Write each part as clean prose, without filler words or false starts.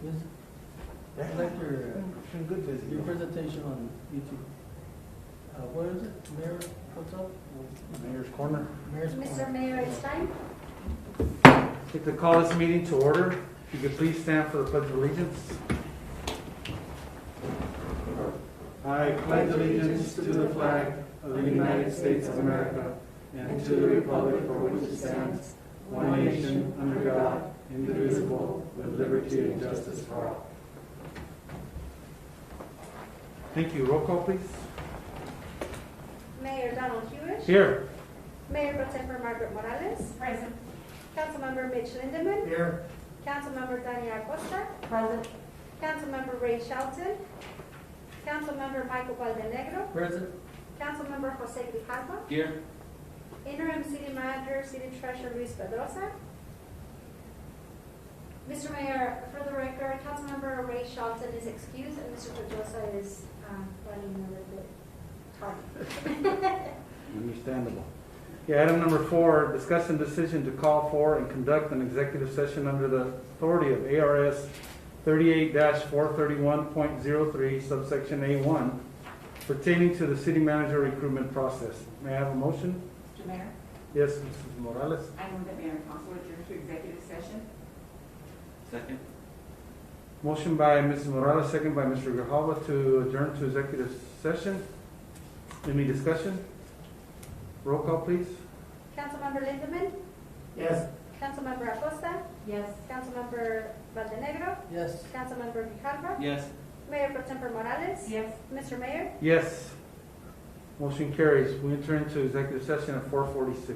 Yes. Yeah. I'd like Been good visit. your presentation on YouTube. What is it? Mayor, what's up? Mayor's Corner. Mayor's Mr. Corner. Mayor, it's time. I'd like to call this meeting to order. If you could please stand for the Pledge of Allegiance. I pledge allegiance to the flag of the United States of America and to the republic for which it stands, one nation, under God, indivisible, with liberty and justice for all. Thank you. Roll call, please. Mayor Donald Hewish. Here. Mayor Pro Tempore Margaret Morales. Present. Councilmember Mitch Lindemann. Here. Councilmember Dania Acosta. Present. Councilmember Ray Shelton. Councilmember Michael Valdenegro. Present. Councilmember Jose Grijalva. Here. Interim City Manager, City Treasurer Luis Pedrosa. Mr. Mayor, for the record, Councilmember Ray Shelton is excused and Mr. Pedrosa is running a little bit tardy. Understandable. Yeah, item number 4, discuss and decision to call for and conduct an executive session under the authority of ARS 38-431.03, subsection A1, pertaining to the city manager recruitment process. May I have a motion? Mr. Mayor, Yes, Mrs. Morales. I move that Mayor and Council adjourn to executive session. Second. Motion by Mrs. Morales, second by Mr. Grijalva to adjourn to executive session. Any discussion? Roll call, please. Councilmember Lindemann. Yes. Councilmember Acosta. Yes. Councilmember Valdenegro. Yes. Councilmember Grijalva. Yes. Mayor Pro Tempore Morales. Yes. Mr. Mayor. Yes. Motion carries. We enter into executive session at 4:46.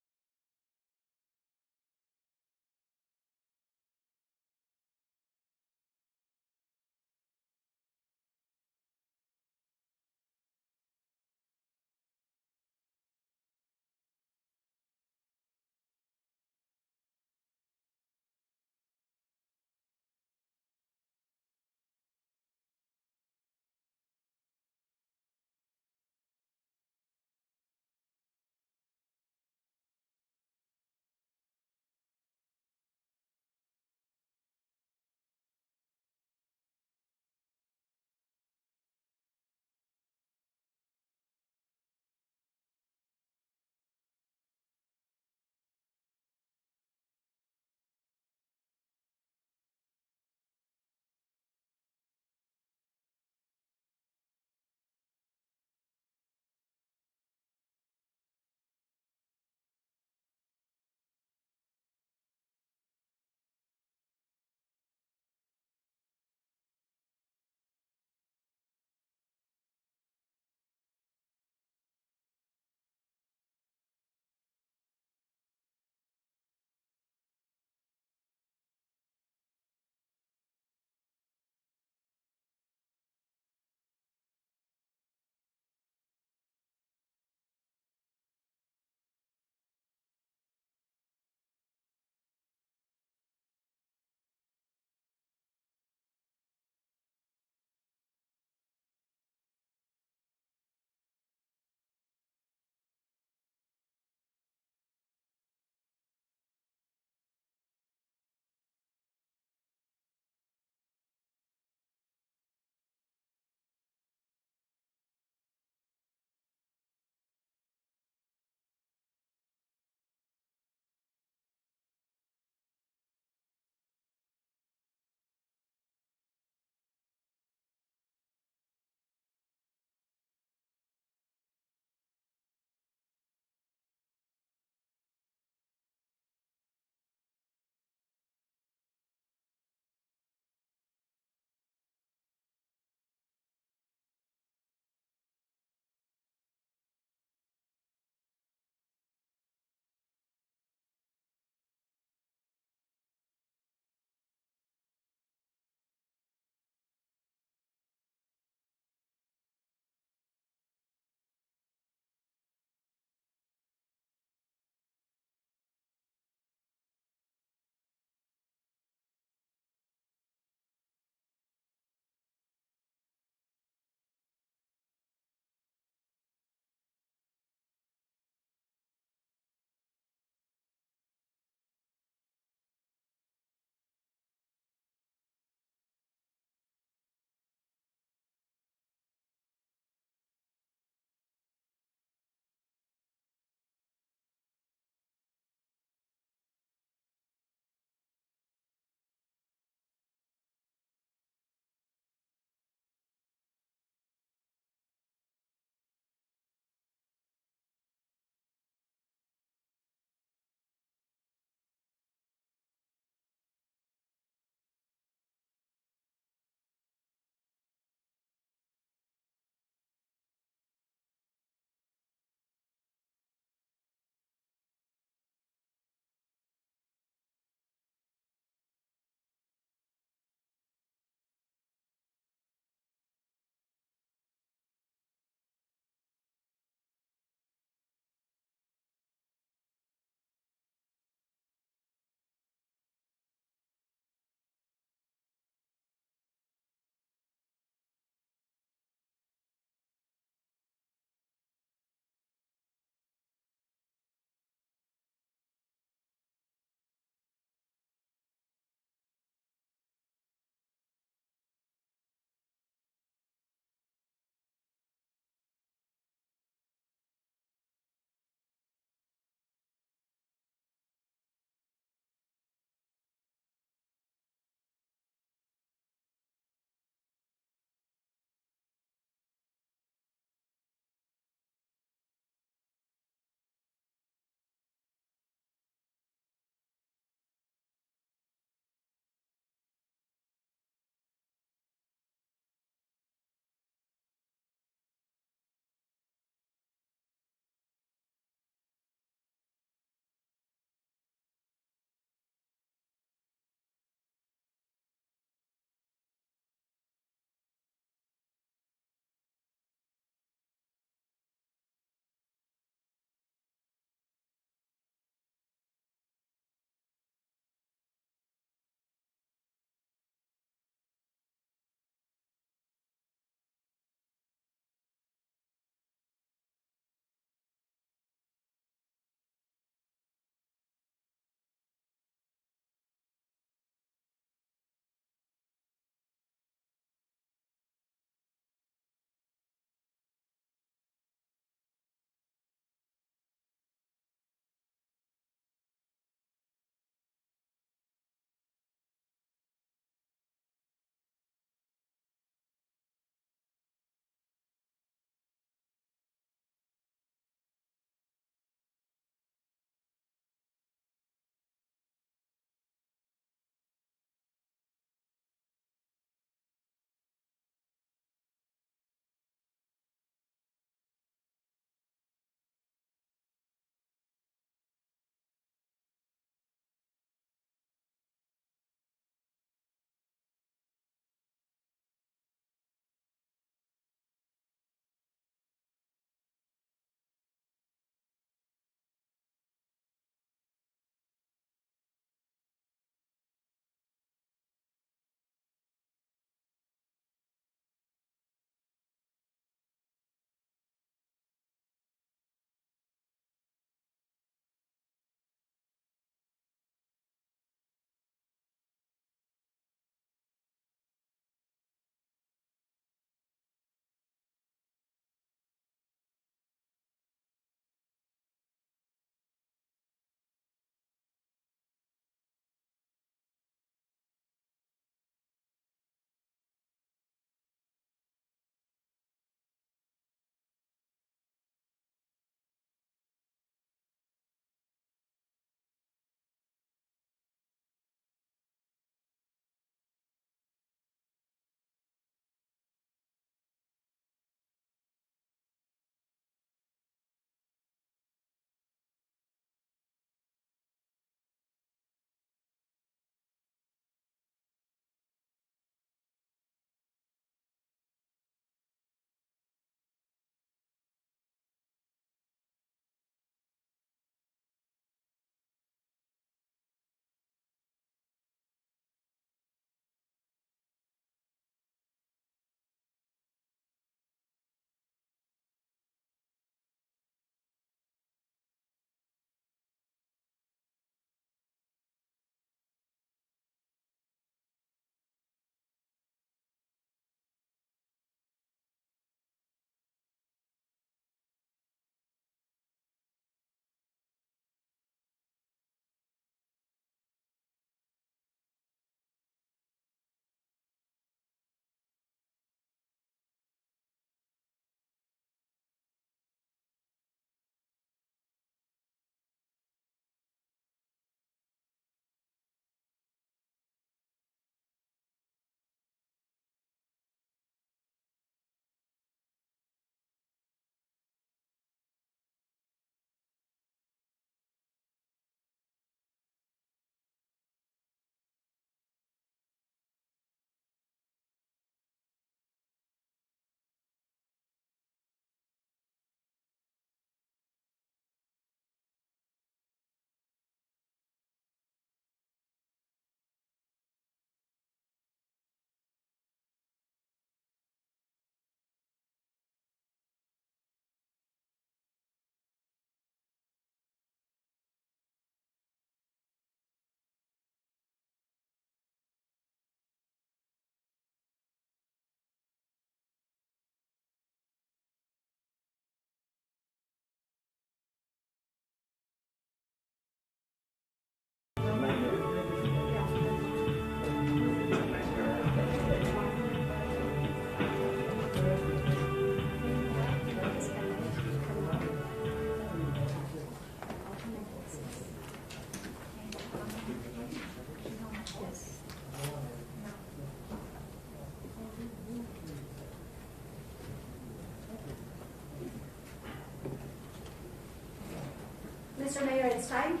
Mr. Mayor, it's time.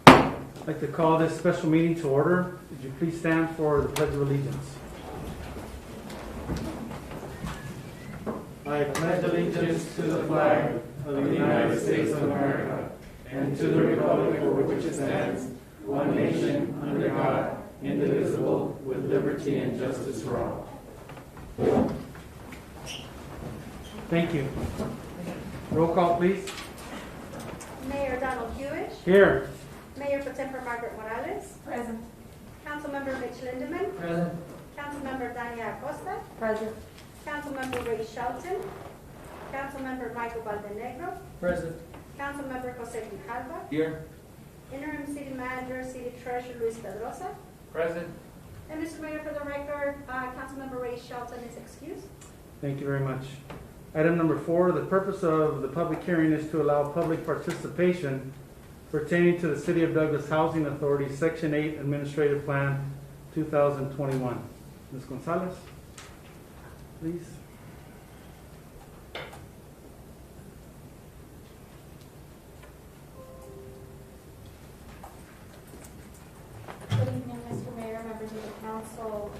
I'd like to call this special meeting to order. Would you please stand for the Pledge of Allegiance? I pledge allegiance to the flag of the United States of America and to the republic for which it stands, one nation, under God, indivisible, with liberty and justice for all. Thank you. Roll call, please. Mayor Donald Hewish. Here. Mayor Pro Tempore Margaret Morales. Present. Councilmember Mitch Lindemann. Present. Councilmember Dania Acosta. Present. Councilmember Ray Shelton. Councilmember Michael Valdenegro. Present. Councilmember Jose Grijalva. Here. Interim City Manager, City Treasurer Luis Pedrosa. Present. And Mr. Mayor, for the record, Councilmember Ray Shelton is excused. Thank you very much. Item number 4, the purpose of the public hearing is to allow public participation pertaining to the City of Douglas Housing Authority Section 8 Administrative Plan 2021. Ms. Gonzalez, please. Good evening, Mr. Mayor, members of the council.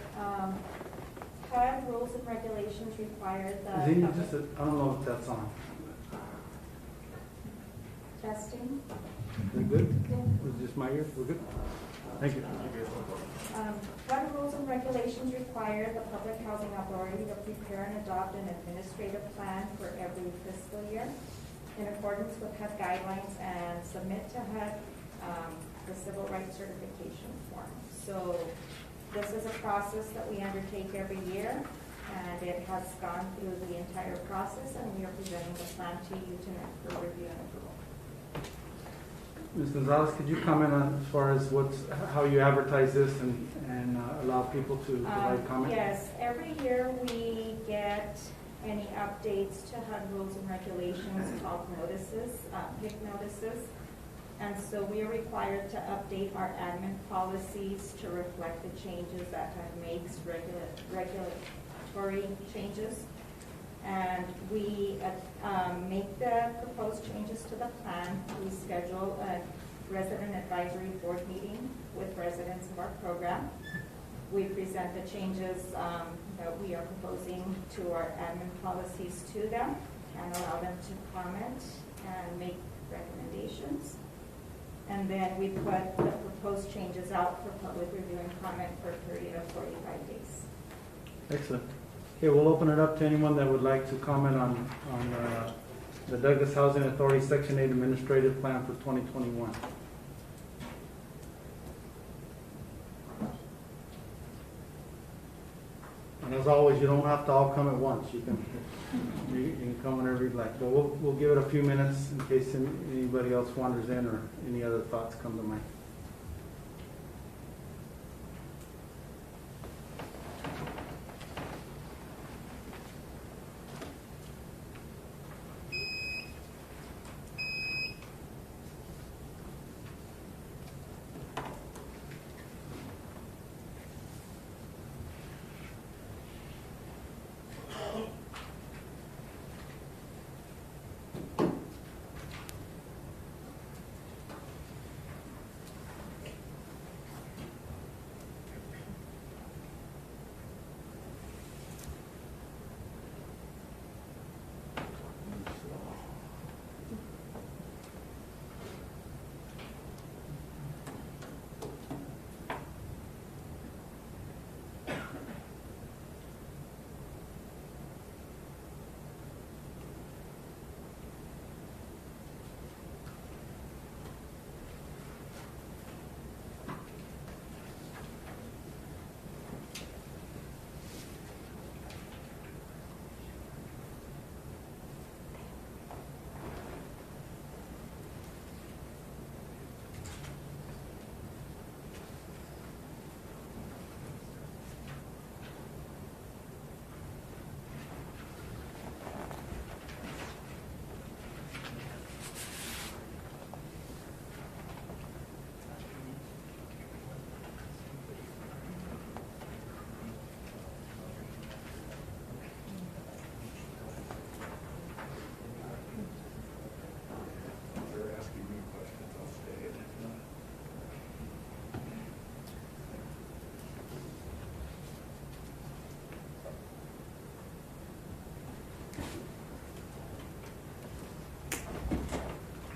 HUD rules and regulations require the Zini, I don't know if that's on. testing. Is it good? Is it just my ear? We're good? Thank you. HUD rules and regulations require the Public Housing Authority to prepare and adopt an administrative plan for every fiscal year in accordance with HUD guidelines and submit to HUD the civil rights certification form. So this is a process that we undertake every year, and it has gone through the entire process, and we are presenting the plan to you tonight for review and approval. Ms. Gonzalez, could you comment on as far as how you advertise this and allow people to provide comment? Yes, every year we get any updates to HUD rules and regulations called notices, PIC notices. And so we are required to update our admin policies to reflect the changes that HUD makes, regulatory changes. And we make the proposed changes to the plan. We schedule a resident advisory board meeting with residents of our program. We present the changes that we are proposing to our admin policies to them and allow them to comment and make recommendations. And then we put the proposed changes out for public review and comment for a period of 45 days. Excellent. Okay, we'll open it up to anyone that would like to comment on the Douglas Housing Authority Section 8 Administrative Plan for 2021. And as always, you don't have to all come at once. You can come whenever you'd like. But we'll give it a few minutes in case anybody else wanders in or any other thoughts come to mind.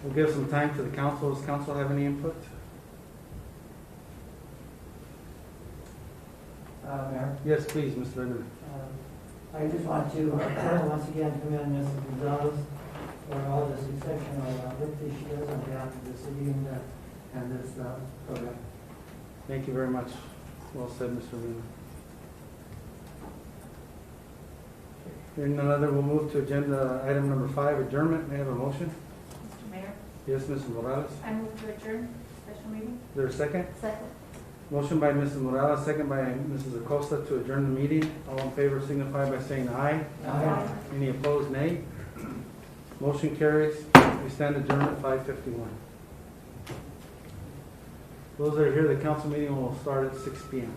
We'll give some time to the council. Does council have any input? Mayor, Yes, please, Mr. Redmond. I just want to once again commend Mrs. Gonzalez for all this exceptional work that she does on behalf of the city and this program. Thank you very much. Well said, Mr. Redmond. Hearing none other, we'll move to agenda item number 5, adjournment. May I have a motion? Mr. Mayor, Yes, Mrs. Morales. I move to adjourn special meeting. Is there a second? Second. Motion by Mrs. Morales, second by Mrs. Acosta to adjourn the meeting. All in favor signify by saying aye. Aye. Any opposed, nay. Motion carries. We stand adjourned at 5:51. Those that are here, the council meeting will start at 6 p.m.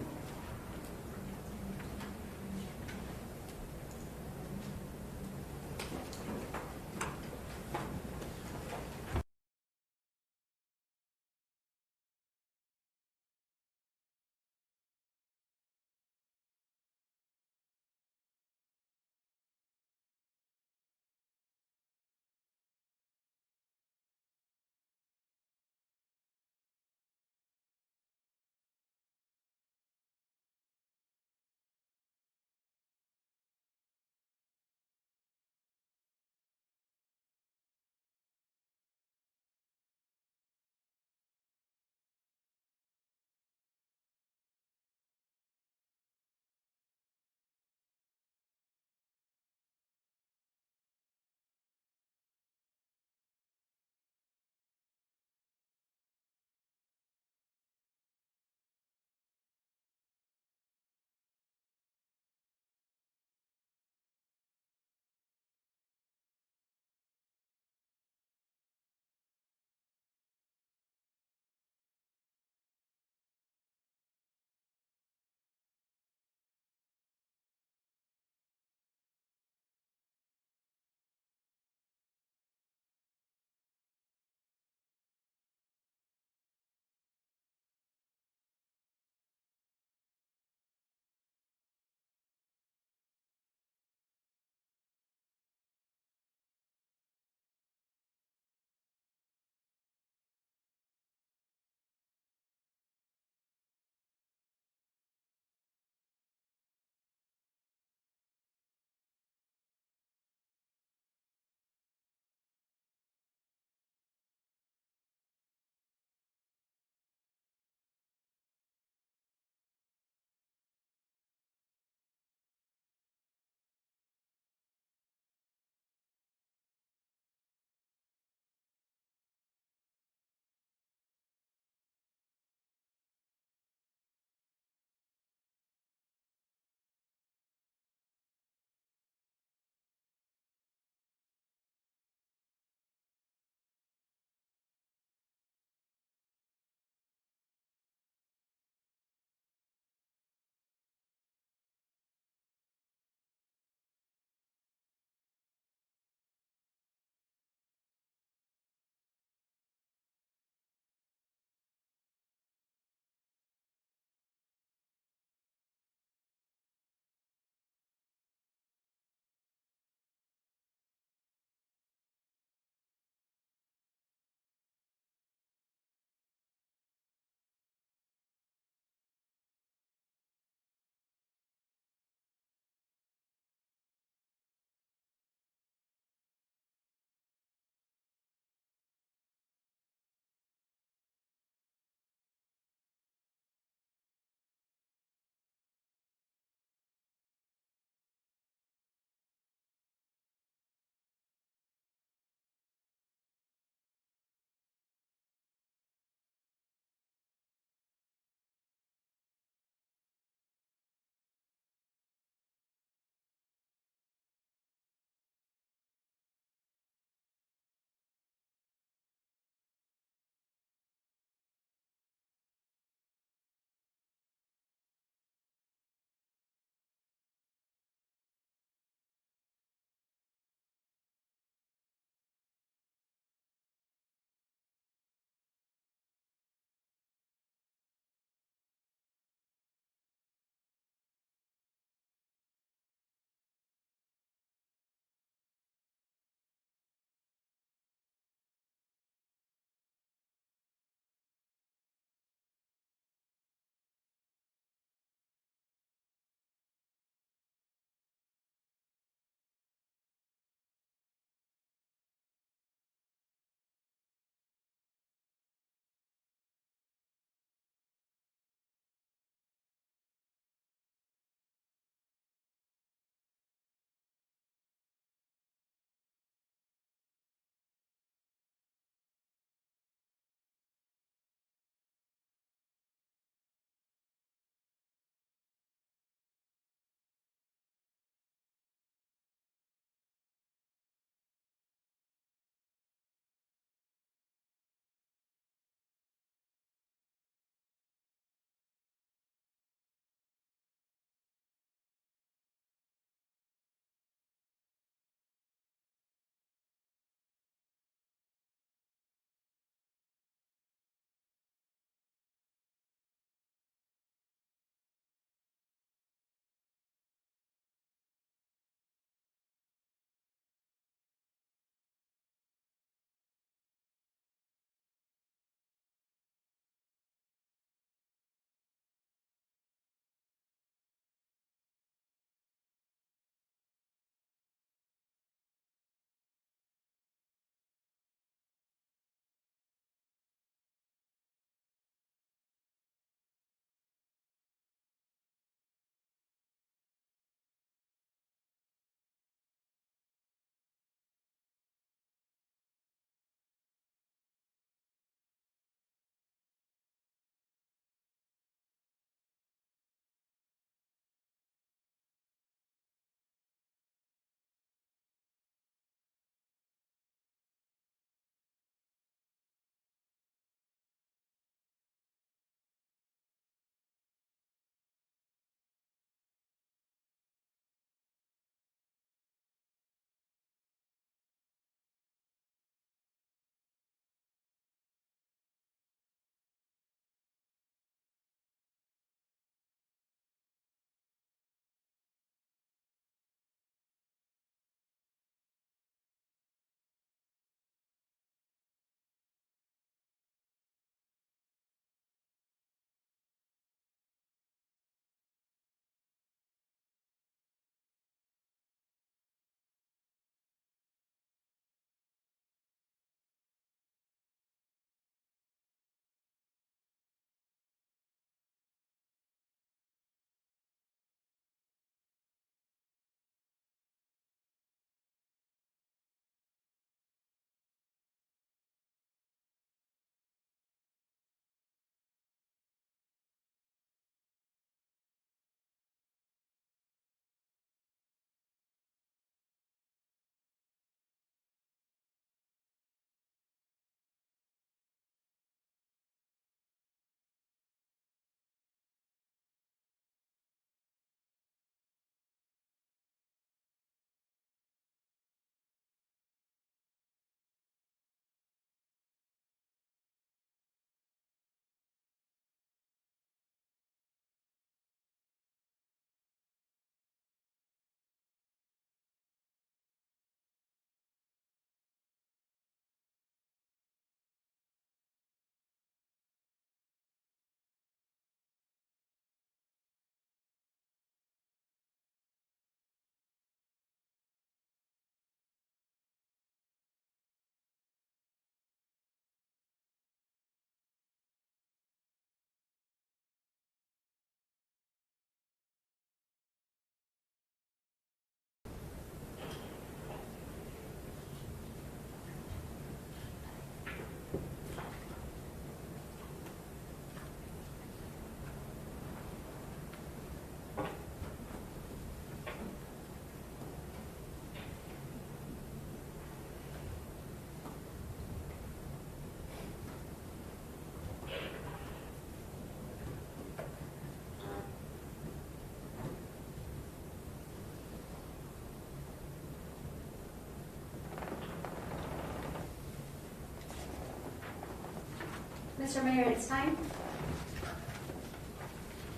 Mr. Mayor, it's time.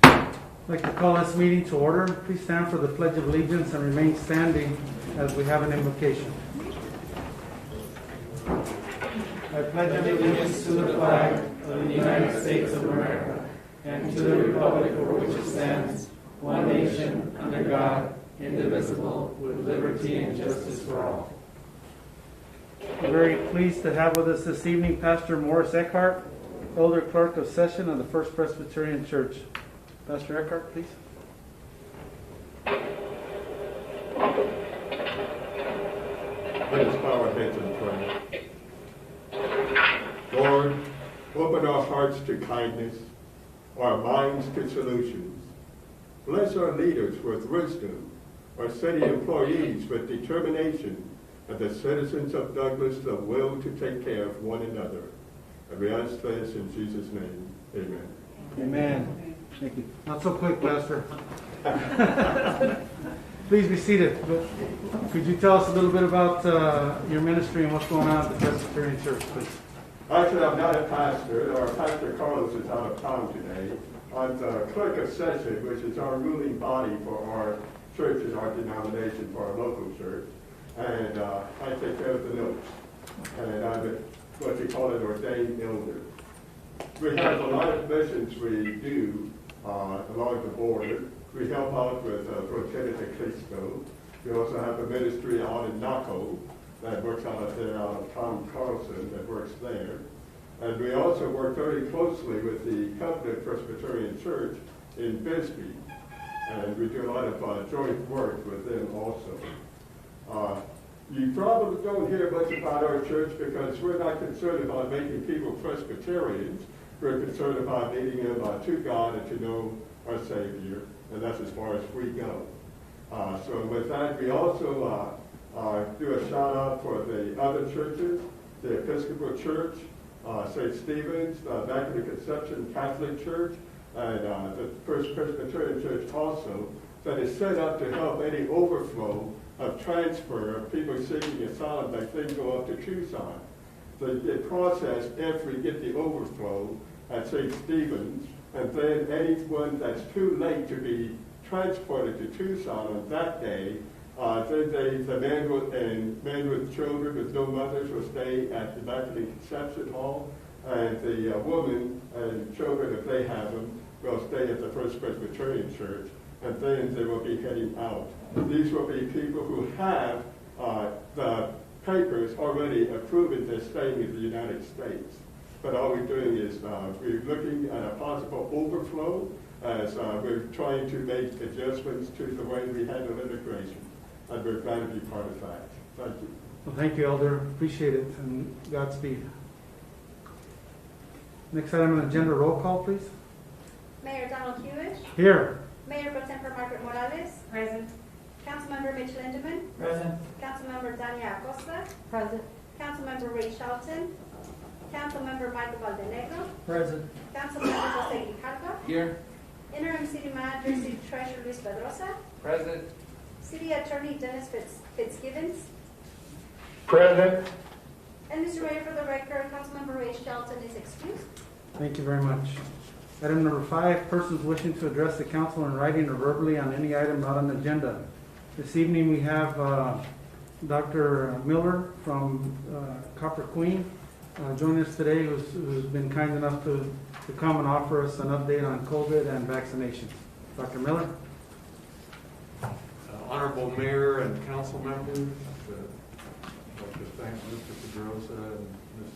I'd like to call this meeting to order. Please stand for the Pledge of Allegiance and remain standing as we have an invocation. I pledge allegiance to the flag of the United States of America and to the republic for which it stands, one nation, under God, indivisible, with liberty and justice for all. We're very pleased to have with us this evening Pastor Morris Eckhart, Elder Clerk of Session of the First Presbyterian Church. Pastor Eckhart, please. Let us bow our heads and pray. Lord, open our hearts to kindness, our minds to solutions. Bless our leaders with wisdom, our city employees with determination, and the citizens of Douglas the will to take care of one another. And we ask this in Jesus' name. Amen. Amen. Thank you. Not so quick, Pastor. Please be seated. Could you tell us a little bit about your ministry and what's going on at the Presbyterian Church, please? Actually, I'm not a pastor. Our Pastor Carlos is out of town today. I'm the clerk of session, which is our ruling body for our church and our denomination, for our local church. And I take care of the notes. And I'm what you call an ordained elder. We have a lot of missions we do along the border. We help out with Progenitor Cristo. We also have a ministry out in Naco that works out there out of Tom Carlson that works there. And we also work very closely with the Covenant Presbyterian Church in Bisbee. And we do a lot of joint work with them also. You probably don't hear much about our church because we're not concerned about making people Presbyterians. We're concerned about leading them to God and to know our Savior, and that's as far as we go. So with that, we also do a shout out for the other churches, the Episcopal Church, St. Stephen's, the Immaculate Conception Catholic Church, and the First Presbyterian Church also, that is set up to help any overflow of transfer of people seeking asylum that they go up to Tucson. So the process, after we get the overflow at St. Stephen's, and then anyone that's too late to be transported to Tucson on that day, then the men with children with no mothers will stay at the Immaculate Conception Hall, and the woman and children, if they have them, will stay at the First Presbyterian Church, and then they will be heading out. These will be people who have the papers already approving their staying in the United States. But all we're doing is we're looking at a possible overflow as we're trying to make adjustments to the way we handle immigration. And we're glad to be part of that. Thank you. Well, thank you, Elder. Appreciate it, and Godspeed. Next item on the agenda, roll call, please. Mayor Donald Hewish. Here. Mayor Pro Tempore Margaret Morales. Present. Councilmember Mitch Lindemann. Present. Councilmember Dania Acosta. Present. Councilmember Ray Shelton. Councilmember Michael Valdenegro. Present. Councilmember Jose Guijardo. Here. Interim City Manager, City Treasurer Luis Pedrosa. Present. City Attorney Dennis Fitzgibbons. Present. And Mr. Mayor, for the record, Councilmember Ray Shelton is excused. Thank you very much. Item number 5, persons wishing to address the council in writing or verbally on any item not on the agenda. This evening we have Dr. Miller from Copper Queen joining us today, who's been kind enough to come and offer us an update on COVID and vaccinations. Dr. Miller? Honorable Mayor and council members, I'd like to thank Mr. Pedrosa and Ms.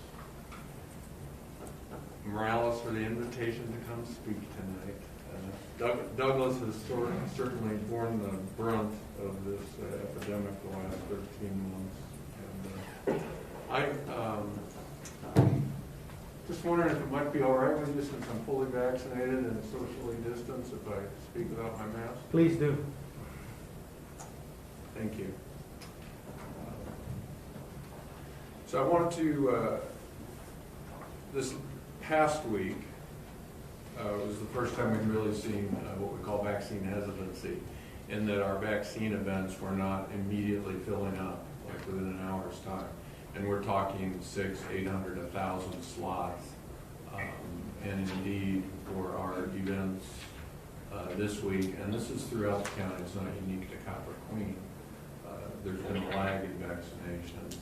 Morales for the invitation to come speak tonight. Douglas has certainly borne the brunt of this epidemic the last 13 months. And just wondering if it might be all right with you, since I'm fully vaccinated and socially distanced, if I speak without my mask? Please do. Thank you. So I wanted to, this past week was the first time we've really seen what we call vaccine hesitancy, in that our vaccine events were not immediately filling up, like within an hour's time. And we're talking 600, 800, 1,000 slots and indeed for our events this week, and this is throughout the county, it's not unique to Copper Queen. There's been a lag in vaccinations,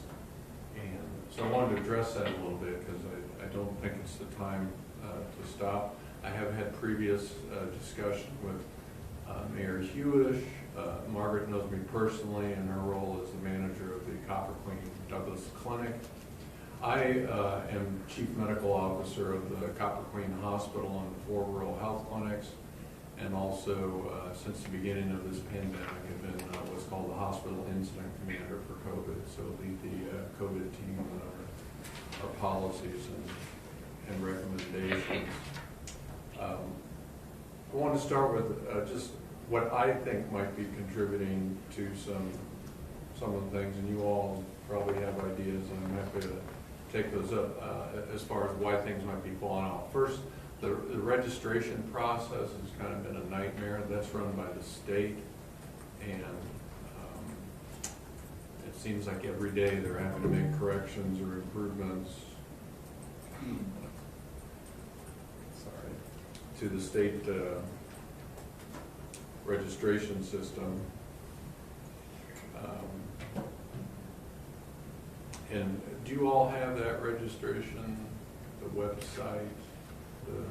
and so I wanted to address that a little bit because I don't think it's the time to stop. I have had previous discussion with Mayor Hewish. Margaret knows me personally in her role as the manager of the Copper Queen Douglas Clinic. I am Chief Medical Officer of the Copper Queen Hospital and 4 rural health clinics, and also since the beginning of this pandemic have been what's called the Hospital Incident Commander for COVID, so lead the COVID team and our policies and recommendations. I want to start with just what I think might be contributing to some of the things, and you all probably have ideas, and I'm happy to take those up as far as why things might be falling off. First, the registration process has kind of been a nightmare. That's run by the state, and it seems like every day they're having to make corrections or improvements to the state registration system. And do you all have that registration, the website, the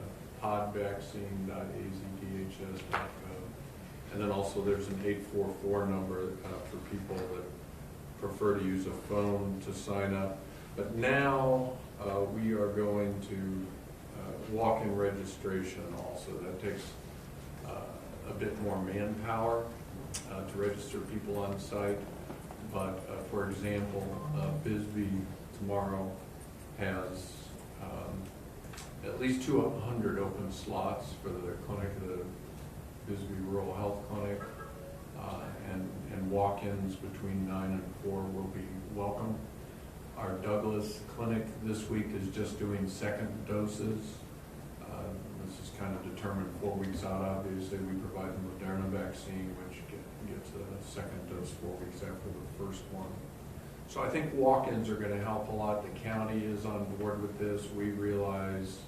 podvaccine.azdhs.gov? And then also there's an 844 number for people that prefer to use a phone to sign up. But now we are going to walk-in registration also. That takes a bit more manpower to register people on site. But for example, Bisbee tomorrow has at least 200 open slots for the clinic, the Bisbee Rural Health Clinic, and walk-ins between 9 and 4 will be welcome. Our Douglas Clinic this week is just doing second doses. This is kind of determined 4 weeks out. Obviously, we provide the Moderna vaccine, which gets a second dose 4 weeks after the first one. So I think walk-ins are going to help a lot. The county is on board with this. We realize,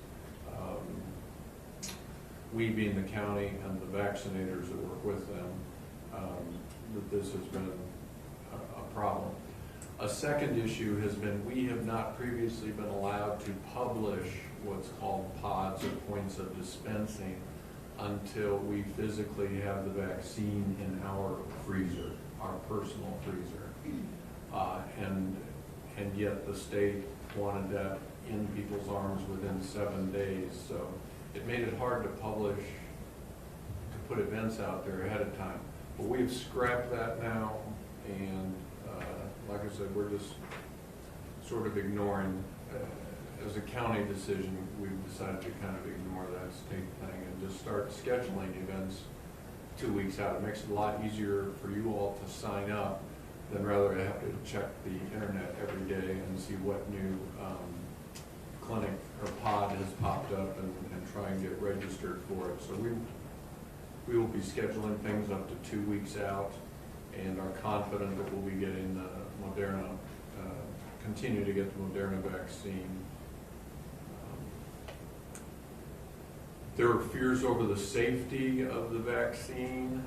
we being the county and the vaccinators that work with them, that this has been a problem. A second issue has been we have not previously been allowed to publish what's called pods or points of dispensing until we physically have the vaccine in our freezer, our personal freezer. And yet the state wanted that in people's arms within 7 days. So it made it hard to publish, to put events out there ahead of time. But we've scrapped that now, and like I said, we're just sort of ignoring, as a county decision, we've decided to kind of ignore that state thing and just start scheduling events 2 weeks out. It makes it a lot easier for you all to sign up than rather to have to check the internet every day and see what new clinic or pod has popped up and try and get registered for it. So we will be scheduling things up to 2 weeks out, and are confident that we'll be getting the Moderna, continue to get the Moderna vaccine. There are fears over the safety of the vaccine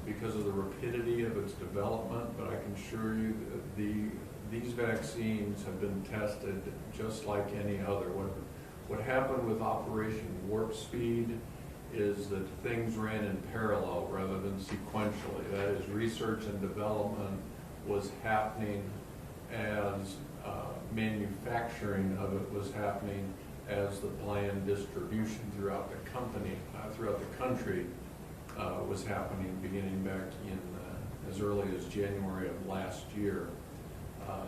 because of the rapidity of its development, but I can assure you that these vaccines have been tested just like any other. What happened with Operation Warp Speed is that things ran in parallel rather than sequentially. That is, research and development was happening as manufacturing of it was happening as the planned distribution throughout the country was happening, beginning back in as early as January of last year.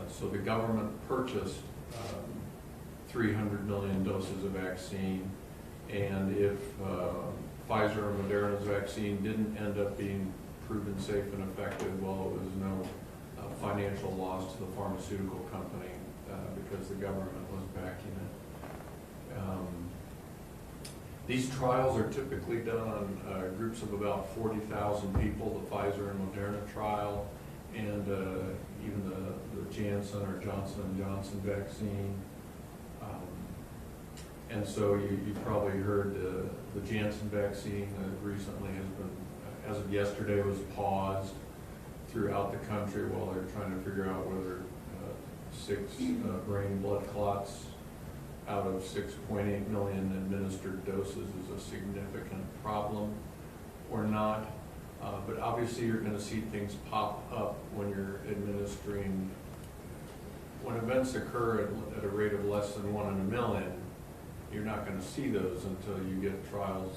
So the government purchased 300 million doses of vaccine, and if Pfizer or Moderna's vaccine didn't end up being proven safe and effective, well, it was no financial loss to the pharmaceutical company because the government was backing it. These trials are typically done on groups of about 40,000 people, the Pfizer and Moderna trial, and even the Janssen or Johnson & Johnson vaccine. And so you've probably heard the Janssen vaccine recently has been, as of yesterday, was paused throughout the country while they're trying to figure out whether 6 brain blood clots out of 6.8 million administered doses is a significant problem or not. But obviously you're going to see things pop up when you're administering, when events occur at a rate of less than 1 in a million. You're not going to see those until you get trials,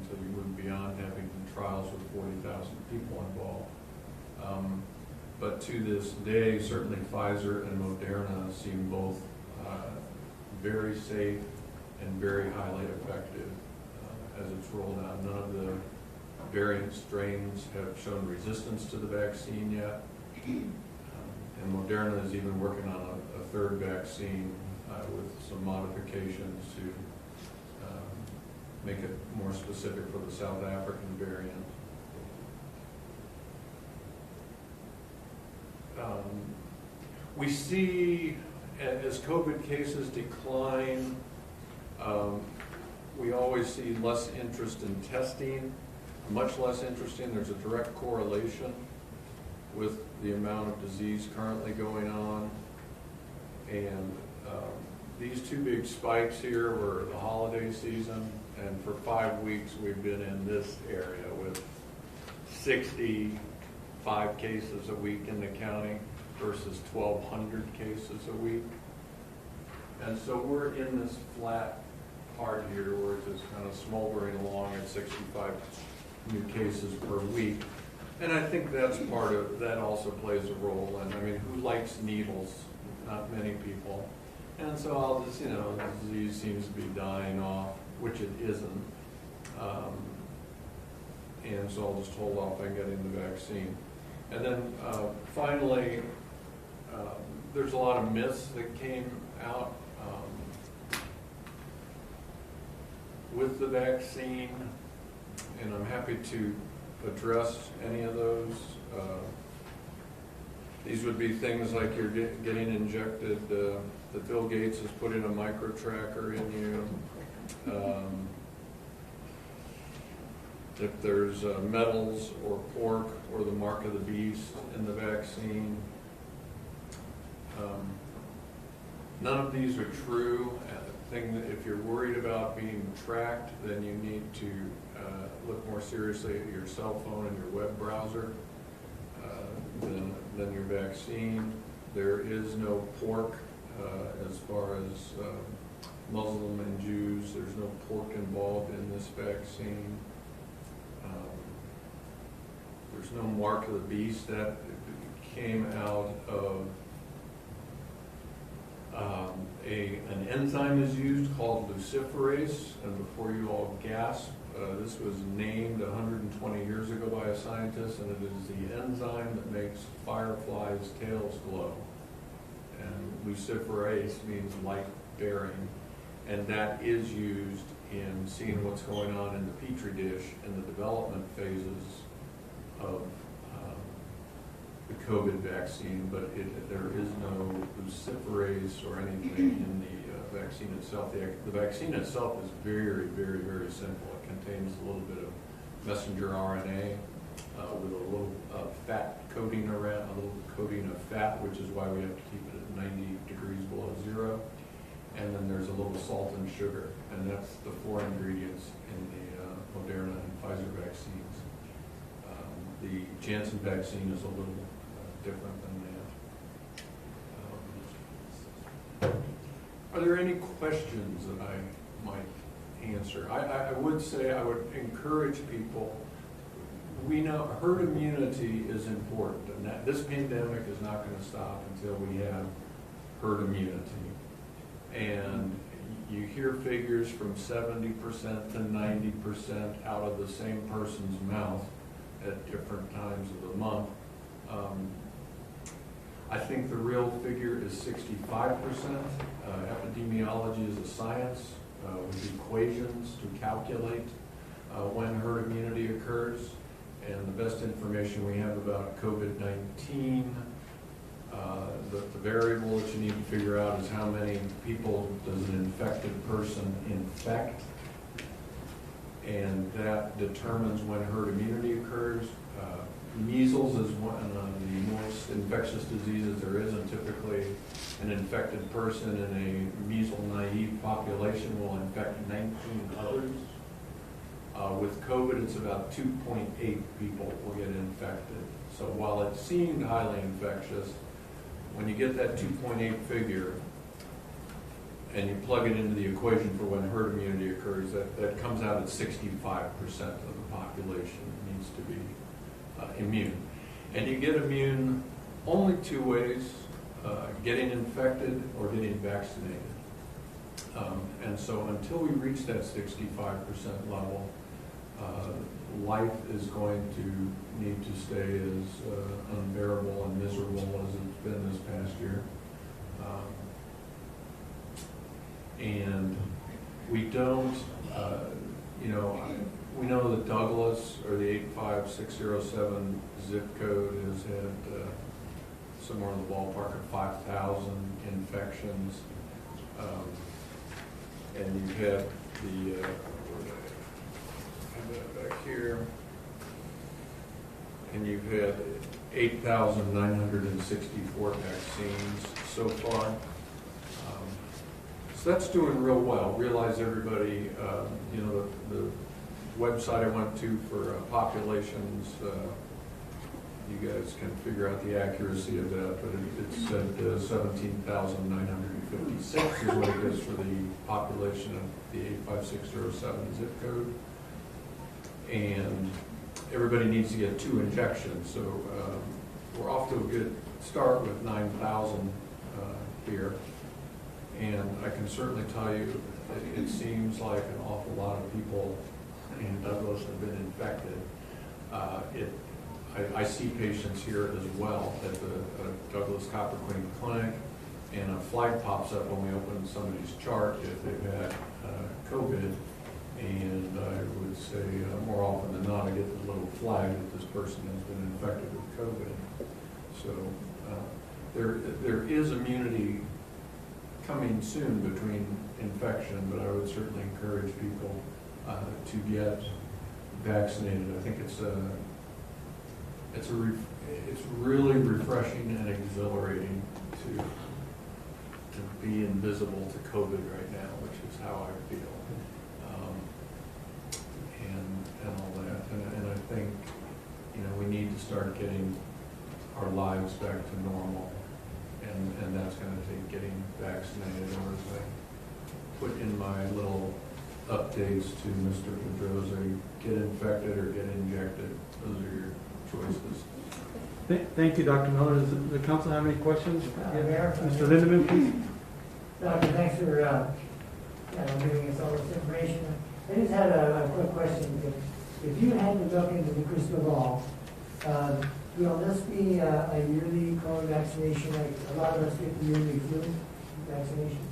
until you move beyond having trials with 40,000 people involved. But to this day, certainly Pfizer and Moderna seem both very safe and very highly effective as it's rolled out. None of the variant strains have shown resistance to the vaccine yet. And Moderna is even working on a third vaccine with some modifications to make it more specific for the South African variant. We see, as COVID cases decline, we always see less interest in testing, much less interest in. There's a direct correlation with the amount of disease currently going on. And these 2 big spikes here were the holiday season, and for 5 weeks we've been in this area with 65 cases a week in the county versus 1,200 cases a week. And so we're in this flat part here where it's just kind of smoldering along at 65 new cases per week. And I think that's part of, that also plays a role. And I mean, who likes needles? Not many people. And so I'll just, the disease seems to be dying off, which it isn't. And so I'll just hold off on getting the vaccine. And then finally, there's a lot of myths that came out with the vaccine, and I'm happy to address any of those. These would be things like you're getting injected, that Bill Gates has put in a micro tracker in you. If there's metals or pork or the mark of the beast in the vaccine. None of these are true. If you're worried about being tracked, then you need to look more seriously at your cell phone and your web browser than your vaccine. There is no pork as far as Muslim and Jews. There's no pork involved in this vaccine. There's no mark of the beast. That came out of an enzyme is used called luciferase, and before you all gasp, this was named 120 years ago by a scientist, and it is the enzyme that makes fireflies' tails glow. And luciferase means light-bearing, and that is used in seeing what's going on in the petri dish in the development phases of the COVID vaccine, but there is no luciferase or anything in the vaccine itself. The vaccine itself is very, very, very simple. It contains a little bit of messenger RNA with a little fat coating around, a little coating of fat, which is why we have to keep it at 90 degrees below zero. And then there's a little salt and sugar, and that's the 4 ingredients in the Moderna and Pfizer vaccines. The Janssen vaccine is a little different than that. Are there any questions that I might answer? I would say I would encourage people. We know herd immunity is important, and that this pandemic is not going to stop until we have herd immunity. And you hear figures from 70% to 90% out of the same person's mouth at different times of the month. I think the real figure is 65%. Epidemiology is a science with equations to calculate when herd immunity occurs. And the best information we have about COVID-19 The variable that you need to figure out is how many people does an infected person infect, and that determines when herd immunity occurs. Measles is one of the most infectious diseases there is, and typically an infected person in a measles-naive population will infect 19 others. With COVID, it's about 2.8 people will get infected. So while it seemed highly infectious, when you get that 2.8 figure and you plug it into the equation for when herd immunity occurs, that comes out at 65% of the population needs to be immune. And you get immune only two ways, getting infected or getting vaccinated. And so until we reach that 65% level, life is going to need to stay as unbearable and miserable as it's been this past year. And we don't, we know that Douglas, or the 85607 zip code, has had somewhere in the ballpark of 5,000 infections. And you've had the, back here, and you've had 8,964 vaccines so far. So that's doing real well. Realize everybody, the website I went to for populations, you guys can figure out the accuracy of that, but it said 17,956 is what it is for the population of the 85607 zip code. And everybody needs to get 2 injections, so we're off to a good start with 9,000 here. And I can certainly tell you that it seems like an awful lot of people in Douglas have been infected. I see patients here as well at the Douglas Copper Queen Clinic, and a flag pops up when we open somebody's chart if they've had COVID. And I would say more often than not, I get the little flag that this person has been infected with COVID. So there is immunity coming soon between infection, but I would certainly encourage people to get vaccinated. I think it's really refreshing and exhilarating to be invisible to COVID right now, which is how I feel. And all that, and I think, we need to start getting our lives back to normal, and that's going to take getting vaccinated, or as I put in my little updates to Mr. Pedroza, get infected or get injected. Those are your choices. Thank you, Dr. Miller. Does the council have any questions? Mayor? Mr. Lindeman, please. Doctor, thanks for giving us all this information. I just had a quick question. If you had to look into the crystal ball, will this be a yearly COVID vaccination, like a lot of us get the yearly flu vaccination?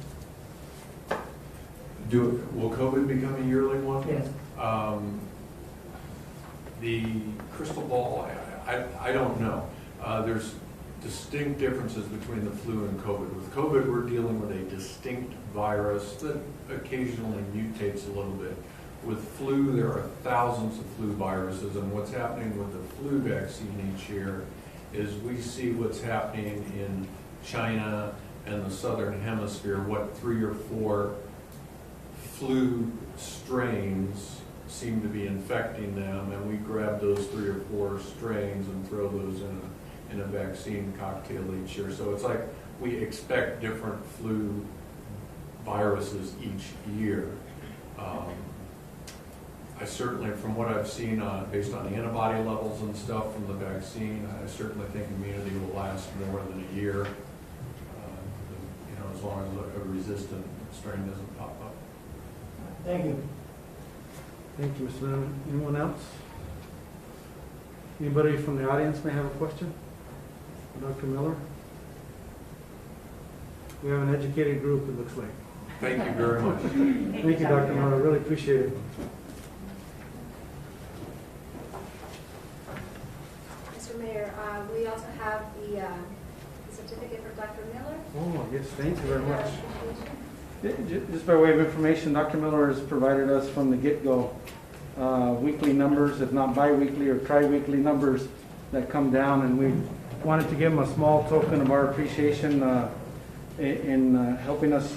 Will COVID become a yearly one? Yes. The crystal ball, I don't know. There's distinct differences between the flu and COVID. With COVID, we're dealing with a distinct virus that occasionally mutates a little bit. With flu, there are thousands of flu viruses, and what's happening with the flu vaccine each year is we see what's happening in China and the southern hemisphere, what 3 or 4 flu strains seem to be infecting them, and we grab those 3 or 4 strains and throw those in a vaccine cocktail each year. So it's like we expect different flu viruses each year. I certainly, from what I've seen based on antibody levels and stuff from the vaccine, I certainly think immunity will last more than a year, as long as a resistant strain doesn't pop up. Thank you. Thank you, Mr. Lindeman. Anyone else? Anybody from the audience may have a question? Dr. Miller? We have an educated group, it looks like. Thank you very much. Thank you, Dr. Miller. I really appreciate it. Mr. Mayor, we also have the the certificate for Dr. Miller. Oh, yes, thank you very much. Appreciation. Just by way of information, Dr. Miller has provided us from the get-go weekly numbers, if not bi-weekly or tri-weekly numbers that come down, and we wanted to give him a small token of our appreciation in helping us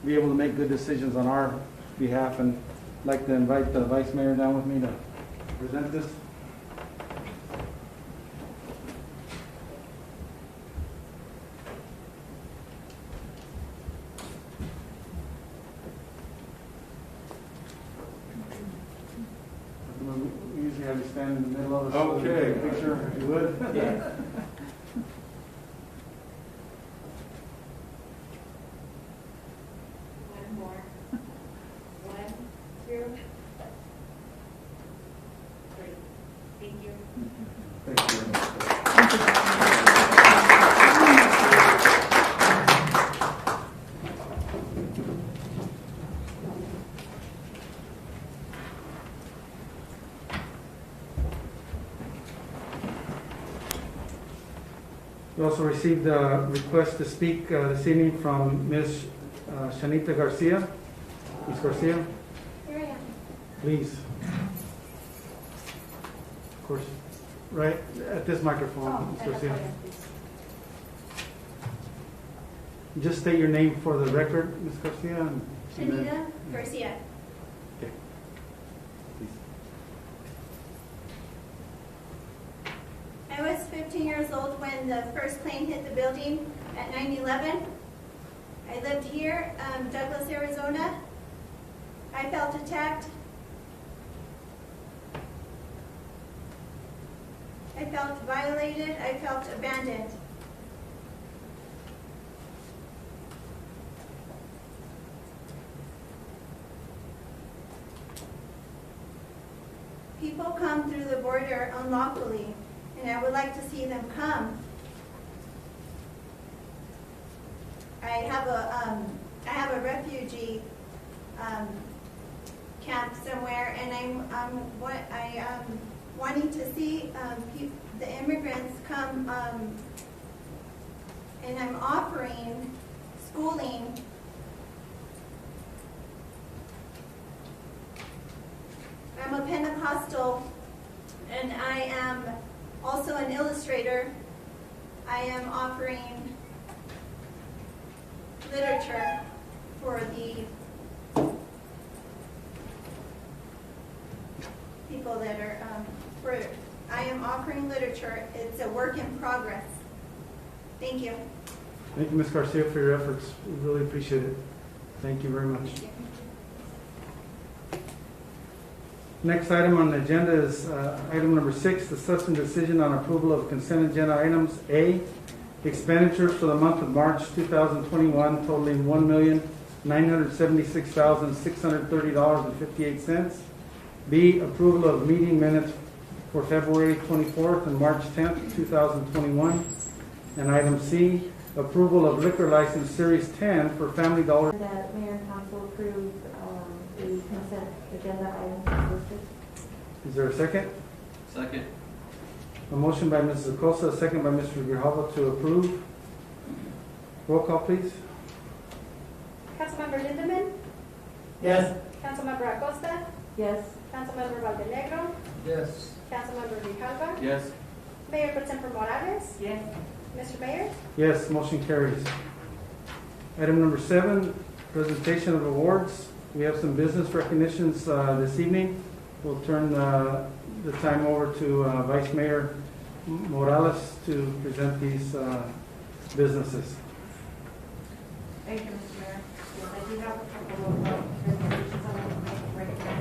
be able to make good decisions on our behalf. And I'd like to invite the Vice Mayor down with me to present this. We usually have you stand in the middle of us. Okay. Picture, if you would. Yeah. One more. 1, 2, 3. Thank you. Thank you very much. We also received a request to speak this evening from Ms. Shanita Garcia. Ms. Garcia, Here I am. please. Of course, right at this microphone, Ms. Garcia. Just state your name for the record, Ms. Garcia. and then- Shanita Garcia. Okay. Please. I was 15 years old when the first plane hit the building at 9/11. I lived here, Douglas, Arizona. I felt attacked. I felt violated. I felt abandoned. People come through the border unlawfully, and I would like to see them come. I have a refugee camp somewhere, and I'm wanting to see the immigrants come, and I'm offering schooling. I'm a Pentecostal, and I am also an illustrator. I am offering literature for the people that are, I am offering literature. It's a work in progress. Thank you. Thank you, Ms. Garcia, for your efforts. We really appreciate it. Thank you very much. Next item on the agenda is item number 6, discussion decision on approval of consent agenda items. A, expenditures for the month of March 2021 totaling $1,976,630.58. B, approval of meeting minutes for February 24th and March 10th, 2021. And item C, approval of liquor license Series 10 for Family Dollar. That Mayor and Council approve the consent agenda items listed. Is there a second? Second. A motion by Mrs. Acosta, a second by Mr. Grijalva to approve. Roll call, please. Councilmember Lindemann, Yes. Councilmember Acosta, Yes. Councilmember Valdenegro, Yes. Councilmember Grijalva, Yes. Mayor Pro Tempore Morales, Yes. Mr. Mayor. Yes, motion carries. Item number 7, presentation of awards. We have some business recognitions this evening. We'll turn the time over to Vice Mayor Morales to present these businesses. Thank you, Mr. Mayor. Yes, I do have a couple of presentations I want to make right now.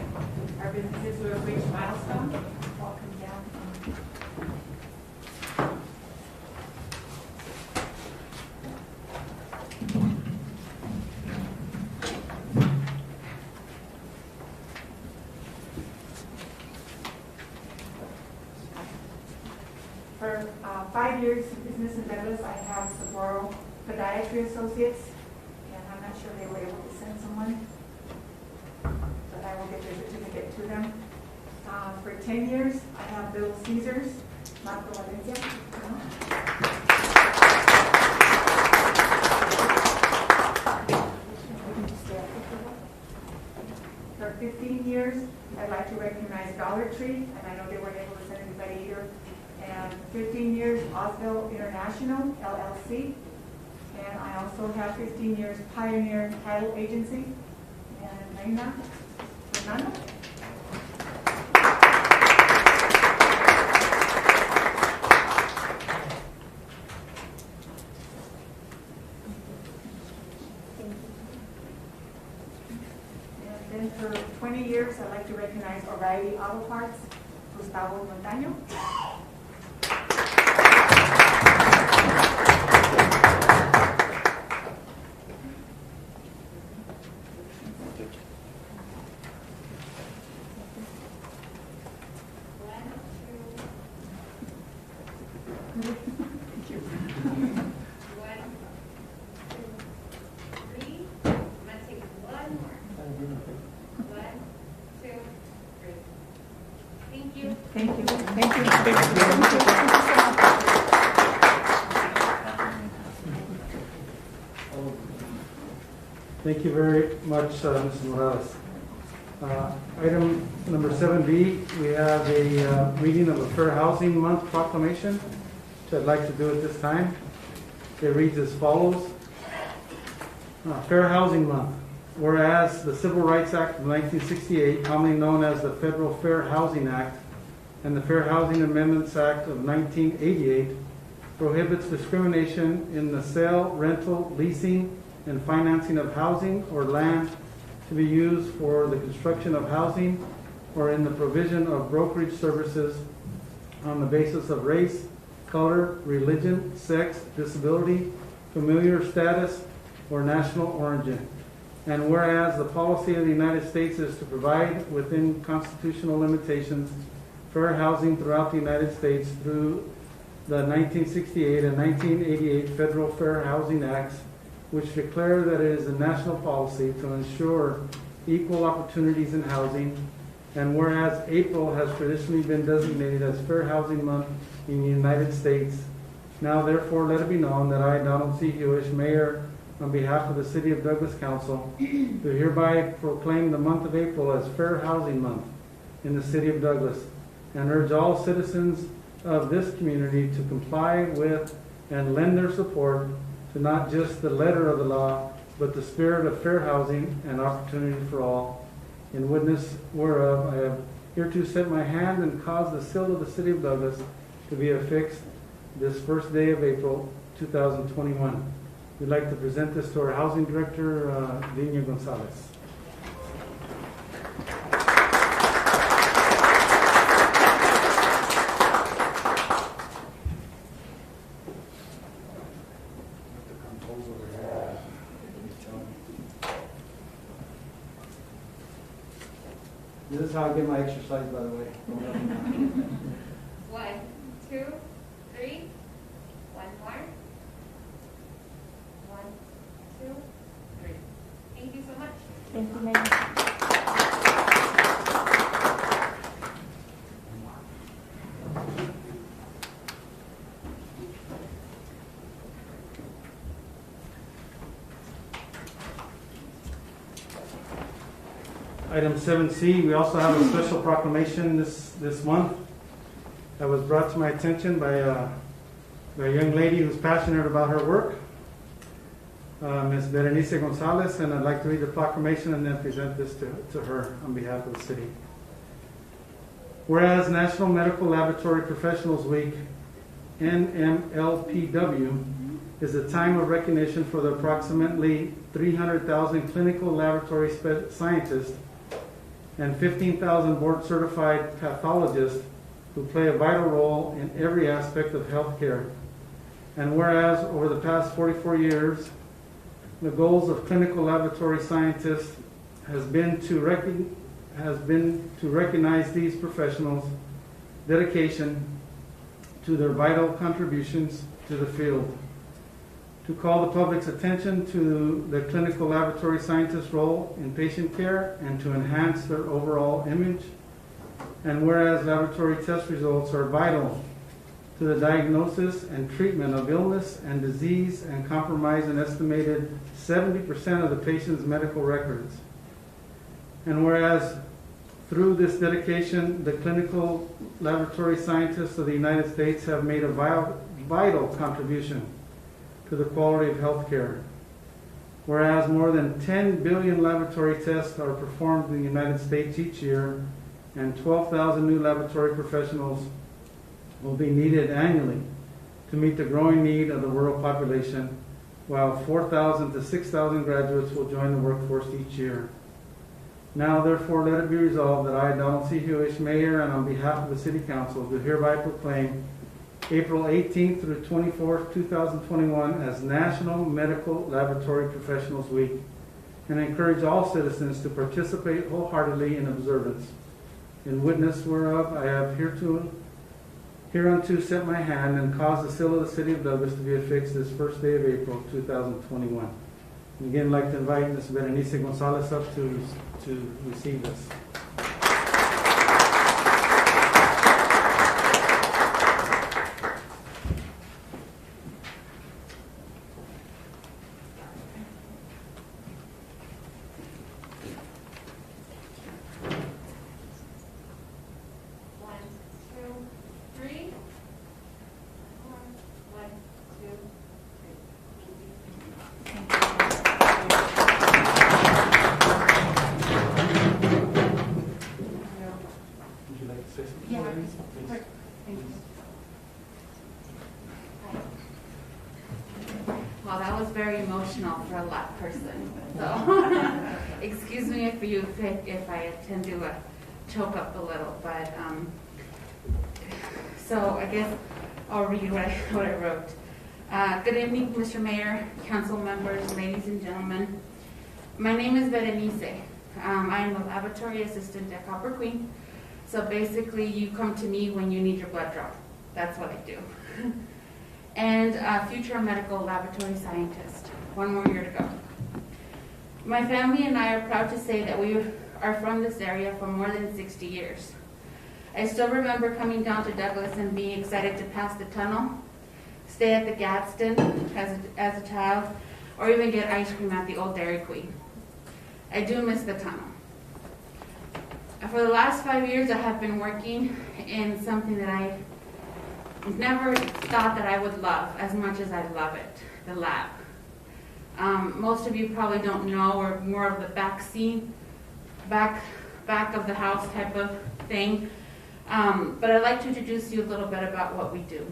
Our businesses who have reached milestone, all come down. For 5 years in business in Douglas, I have Saguaro Podiatry Associates, and I'm not sure they were able to send someone, but I will get their certificate to them. For 10 years, I have Little Caesars, Marco Valencia. like to recognize Dollar Tree, and I know they weren't able to send anybody here. And 15 years Osville International, LLC. And I also have 15 years Pioneer Title Agency. And Reina Fernando. And then for 20 years, I'd like to recognize O'Reilly Auto Parts, Gustavo Montaño. Thank you very much, Mrs. Morales. Item number 7B, we have a reading of a Fair Housing Month proclamation, which I'd like to do at this time. It reads as follows. Fair Housing Month. Whereas the Civil Rights Act of 1968, commonly known as the Federal Fair Housing Act, and the Fair Housing Amendments Act of 1988 prohibits discrimination in the sale, rental, leasing, and financing of housing or land to be used for the construction of housing or in the provision of brokerage services on the basis of race, color, religion, sex, disability, familiar status, or national origin. And whereas the policy of the United States is to provide within constitutional limitations fair housing throughout the United States through the 1968 and 1988 Federal Fair Housing Acts, which declare that it is a national policy to ensure equal opportunities in housing, and whereas April has traditionally been designated as Fair Housing Month in the United States, now therefore let it be known that I, Donald C. Hewish, Mayor, on behalf of the City of Douglas Council, do hereby proclaim the month of April as Fair Housing Month in the City of Douglas, and urge all citizens of this community to comply with and lend their support to not just the letter of the law, but the spirit of fair housing and opportunity for all. In witness whereof, I have hereto set my hand and caused the seal of the City of Douglas to be affixed this first day of April 2021. We'd like to present this to our Housing Director, Dina Gonzalez. This is how I get my exercise, by the way. 1, 2, 3. One more. 1, 2, 3. Thank you so much. Thank you, Mayor. Item 7C, we also have a special proclamation this month that was brought to my attention by a young lady who's passionate about her work, Ms. Berenice Gonzalez, and I'd like to read the proclamation and then present this to her on behalf of the city. Whereas National Medical Laboratory Professionals Week, NMLPW, is a time of recognition for the approximately 300,000 clinical laboratory scientists and 15,000 board-certified pathologists who play a vital role in every aspect of healthcare. And whereas over the past 44 years, the goals of clinical laboratory scientists has been to recognize these professionals' dedication to their vital contributions to the field, to call the public's attention to the clinical laboratory scientist's role in patient care and to enhance their overall image. And whereas laboratory test results are vital to the diagnosis and treatment of illness and disease and compromise an estimated 70% of the patient's medical records. And whereas Through this dedication, the clinical laboratory scientists of the United States have made a vital contribution to the quality of healthcare. Whereas more than 10 billion laboratory tests are performed in the United States each year, and 12,000 new laboratory professionals will be needed annually to meet the growing need of the world population, while 4,000 to 6,000 graduates will join the workforce each year. Now, therefore, let it be resolved that I, Donald C. Hewish, Mayor, and on behalf of the City Council, do hereby proclaim April 18th through 24th, 2021 as National Medical Laboratory Professionals Week, and encourage all citizens to participate wholeheartedly in observance. In witness whereof, I have hereunto set my hand and caused the seal of the City of Douglas to be affixed this first day of April 2021. And again, I'd like to invite Ms. Berenice Gonzalez up to receive this. Well, that was very emotional for a lap person, so excuse me if I tend to choke up a little, but so I guess I'll read what I wrote. Good evening, Mr. Mayor, council members, ladies and gentlemen. My name is Berenice. I am a laboratory assistant at Copper Queen. So basically, you come to me when you need your blood drawn. That's what I do. And a future medical laboratory scientist. One more year to go. My family and I are proud to say that we are from this area for more than 60 years. I still remember coming down to Douglas and being excited to pass the tunnel, stay at the Gadsden as a child, or even get ice cream at the old Dairy Queen. I do miss the tunnel. For the last 5 years, I have been working in something that I never thought that I would love as much as I love it, the lab. Most of you probably don't know, we're more of the back of the house type of thing. But I'd like to introduce you a little bit about what we do.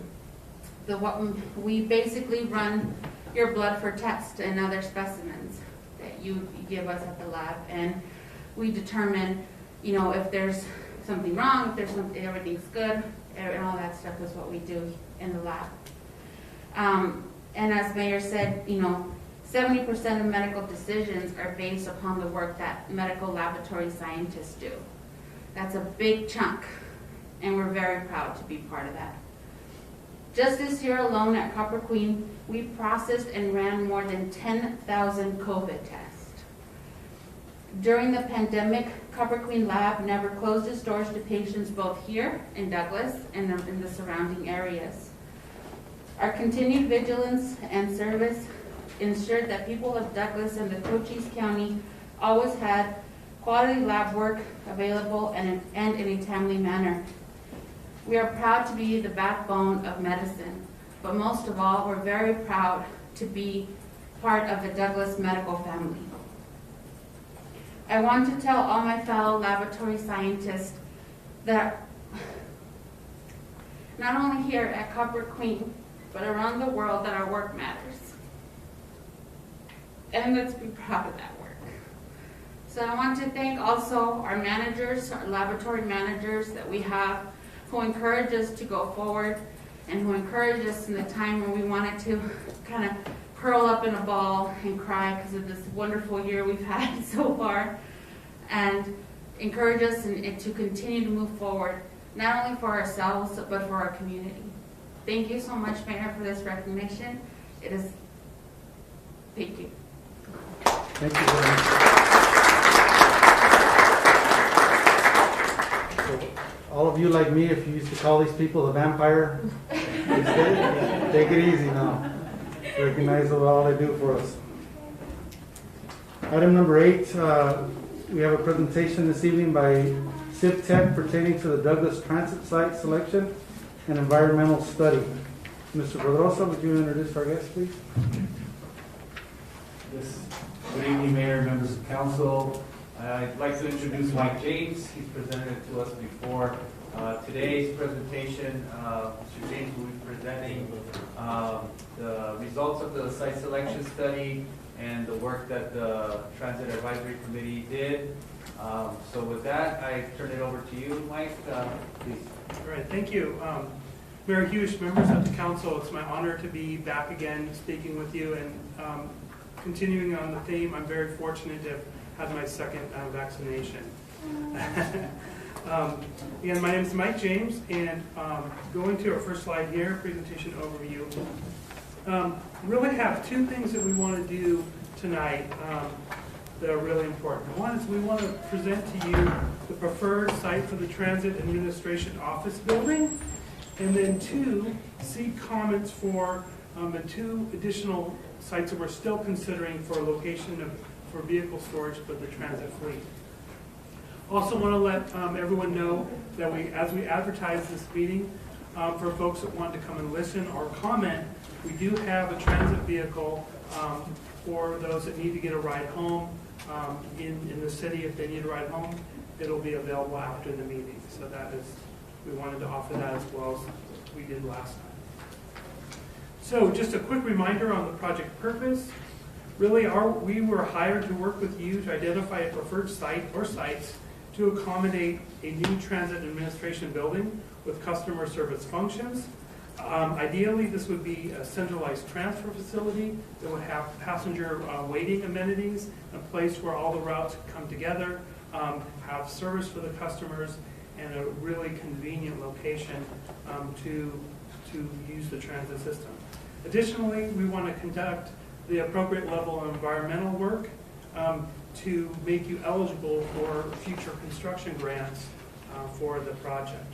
We basically run your blood for tests and other specimens that you give us at the lab, and we determine, you know, if there's something wrong, if there's something, everything's good, and all that stuff is what we do in the lab. And as Mayor said, you know, 70% of medical decisions are based upon the work that medical laboratory scientists do. That's a big chunk, and we're very proud to be part of that. Just this year alone at Copper Queen, we processed and ran more than 10,000 COVID tests. During the pandemic, Copper Queen Lab never closed its doors to patients both here in Douglas and in the surrounding areas. Our continued vigilance and service ensured that people of Douglas and the Cochise County always had quality lab work available and in a timely manner. We are proud to be the backbone of medicine, but most of all, we're very proud to be part of the Douglas medical family. I want to tell all my fellow laboratory scientists that not only here at Copper Queen, but around the world, that our work matters. And let's be proud of that work. So I want to thank also our managers, our laboratory managers that we have, who encourage us to go forward and who encourage us in the time when we wanted to kind of curl up in a ball and cry because of this wonderful year we've had so far, and encourage us to continue to move forward, not only for ourselves, but for our community. Thank you so much, Mayor, for this recognition. Thank you. Thank you very much. So, all of you like me, if you used to call these people the vampire, take it easy now. Recognize all they do for us. Item number 8, we have a presentation this evening by SIP tech pertaining to the Douglas Transit Site selection and environmental study. Mr. Pedrosa, would you introduce our guest, please? Yes. Good evening, Mayor, members of council. I'd like to introduce Mike James. He's presented it to us before. Today's presentation, Mr. James will be presenting the results of the site selection study and the work that the Transit Advisory Committee did. So with that, I turn it over to you, Mike, please. All right, thank you. Mayor Hughes, members of the council, it's my honor to be back again speaking with you. And continuing on the theme, I'm very fortunate to have had my second vaccination. Again, my name is Mike James, and going to our first slide here, presentation overview. Really have two things that we want to do tonight that are really important. One is we want to present to you the preferred site for the Transit Administration Office building, and then two, seek comments for the two additional sites that we're still considering for a location for vehicle storage for the transit fleet. Also want to let everyone know that as we advertise this meeting, for folks that want to come and listen or comment, we do have a transit vehicle for those that need to get a ride home in the city. If they need a ride home, it'll be available after the meeting. So that is, we wanted to offer that as well as we did last time. So just a quick reminder on the project purpose. Really, we were hired to work with you to identify a preferred site or sites to accommodate a new transit administration building with customer service functions. Ideally, this would be a centralized transfer facility that would have passenger waiting amenities, a place where all the routes come together, have service for the customers, and a really convenient location to use the transit system. Additionally, we want to conduct the appropriate level of environmental work to make you eligible for future construction grants for the project.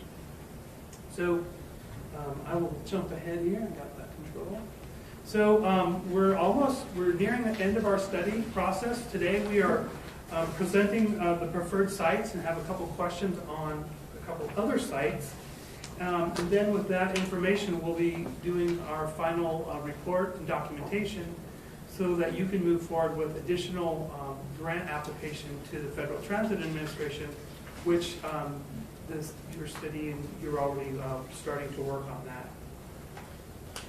So I will jump ahead here. I got that control. So we're nearing the end of our study process. Today we are presenting the preferred sites and have a couple questions on a couple other sites. And then with that information, we'll be doing our final report and documentation so that you can move forward with additional grant application to the Federal Transit Administration, which your city and you're already starting to work on that.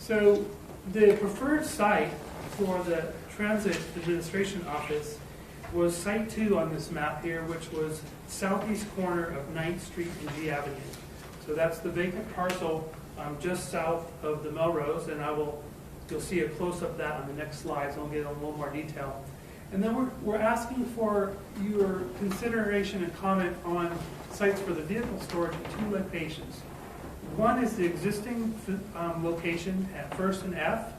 So the preferred site for the Transit Administration Office was Site 2 on this map here, which was southeast corner of 9th Street and G Avenue. So that's the vacant parcel just south of the Melrose, and you'll see a close-up of that on the next slide, so I'll get a little more detail. And then we're asking for your consideration and comment on sites for the vehicle storage in two locations. One is the existing location at First and F,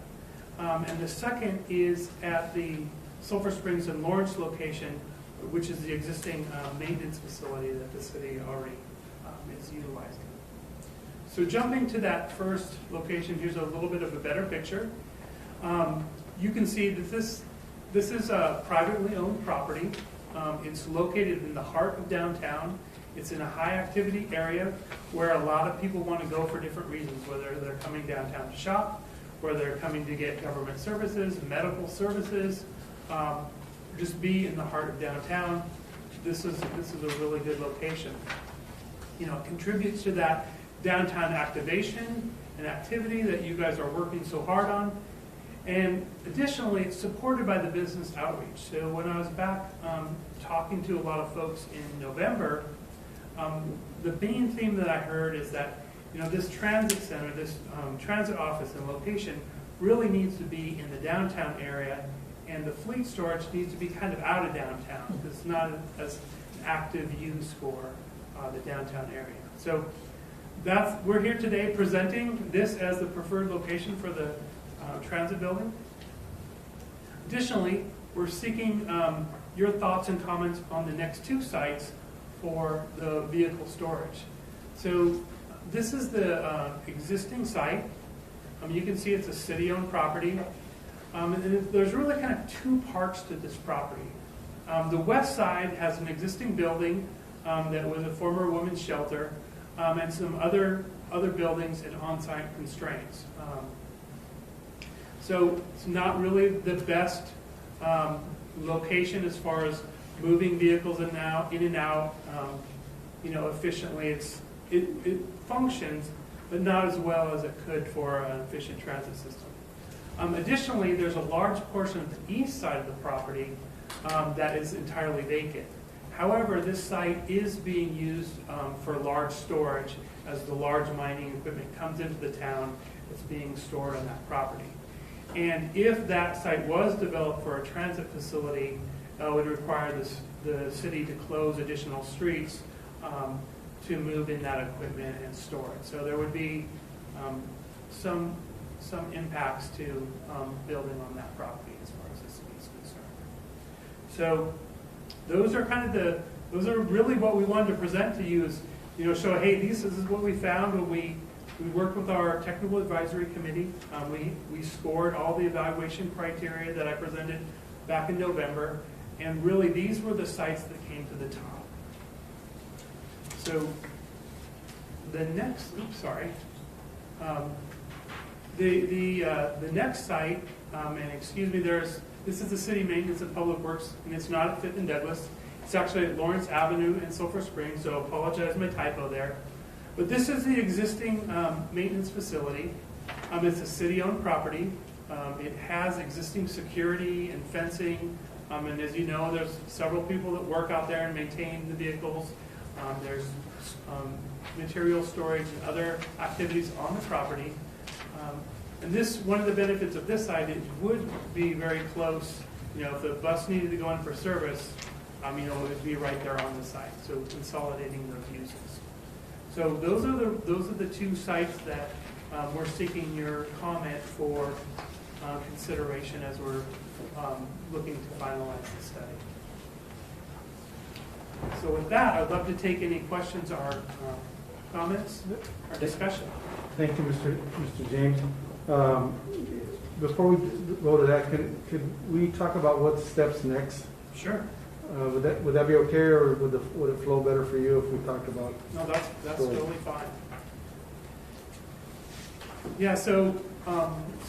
and the second is at the Sulphur Springs and Lawrence location, which is the existing maintenance facility that the city already is utilizing. So jumping to that first location, here's a little bit of a better picture. You can see that this is a privately owned property. It's located in the heart of downtown. It's in a high activity area where a lot of people want to go for different reasons, whether they're coming downtown to shop, whether they're coming to get government services, medical services, just be in the heart of downtown. This is a really good location. It contributes to that downtown activation and activity that you guys are working so hard on. And additionally, it's supported by the business outreach. So when I was back talking to a lot of folks in November, the main theme that I heard is that this transit center, this transit office and location really needs to be in the downtown area, and the fleet storage needs to be kind of out of downtown because it's not as active use for the downtown area. So we're here today presenting this as the preferred location for the transit building. Additionally, we're seeking your thoughts and comments on the next two sites for the vehicle storage. So this is the existing site. You can see it's a city-owned property. And there's really kind of two parts to this property. The west side has an existing building that was a former women's shelter, and some other buildings and on-site constraints. So it's not really the best location as far as moving vehicles in and out, efficiently. It functions, but not as well as it could for an efficient transit system. Additionally, there's a large portion of the east side of the property that is entirely vacant. However, this site is being used for large storage. As the large mining equipment comes into the town, it's being stored on that property. And if that site was developed for a transit facility, it would require the city to close additional streets to move in that equipment and store it. So there would be some impacts to building on that property as far as the city is concerned. So those are really what we wanted to present to you is, show, hey, this is what we found when we worked with our technical advisory committee. We scored all the evaluation criteria that I presented back in November, and really these were the sites that came to the top. So the next, the next site, and excuse me, this is the City Maintenance and Public Works, and it's not at 5th and Douglas. It's actually at Lawrence Avenue in Sulphur Springs, so apologize my typo there. But this is the existing maintenance facility. It's a city-owned property. It has existing security and fencing, and as you know, there's several people that work out there and maintain the vehicles. There's material storage and other activities on the property. And one of the benefits of this site, it would be very close. If the bus needed to go in for service, it would be right there on the site. So consolidating those uses. So those are the two sites that we're seeking your comment for consideration as we're looking to finalize the study. So with that, I'd love to take any questions or comments or discussion. Thank you, Mr. James. Before we go to that, could we talk about what steps next? Sure. Would that be okay, or would it flow better for you if we talked about? No, that's totally fine. Yeah. So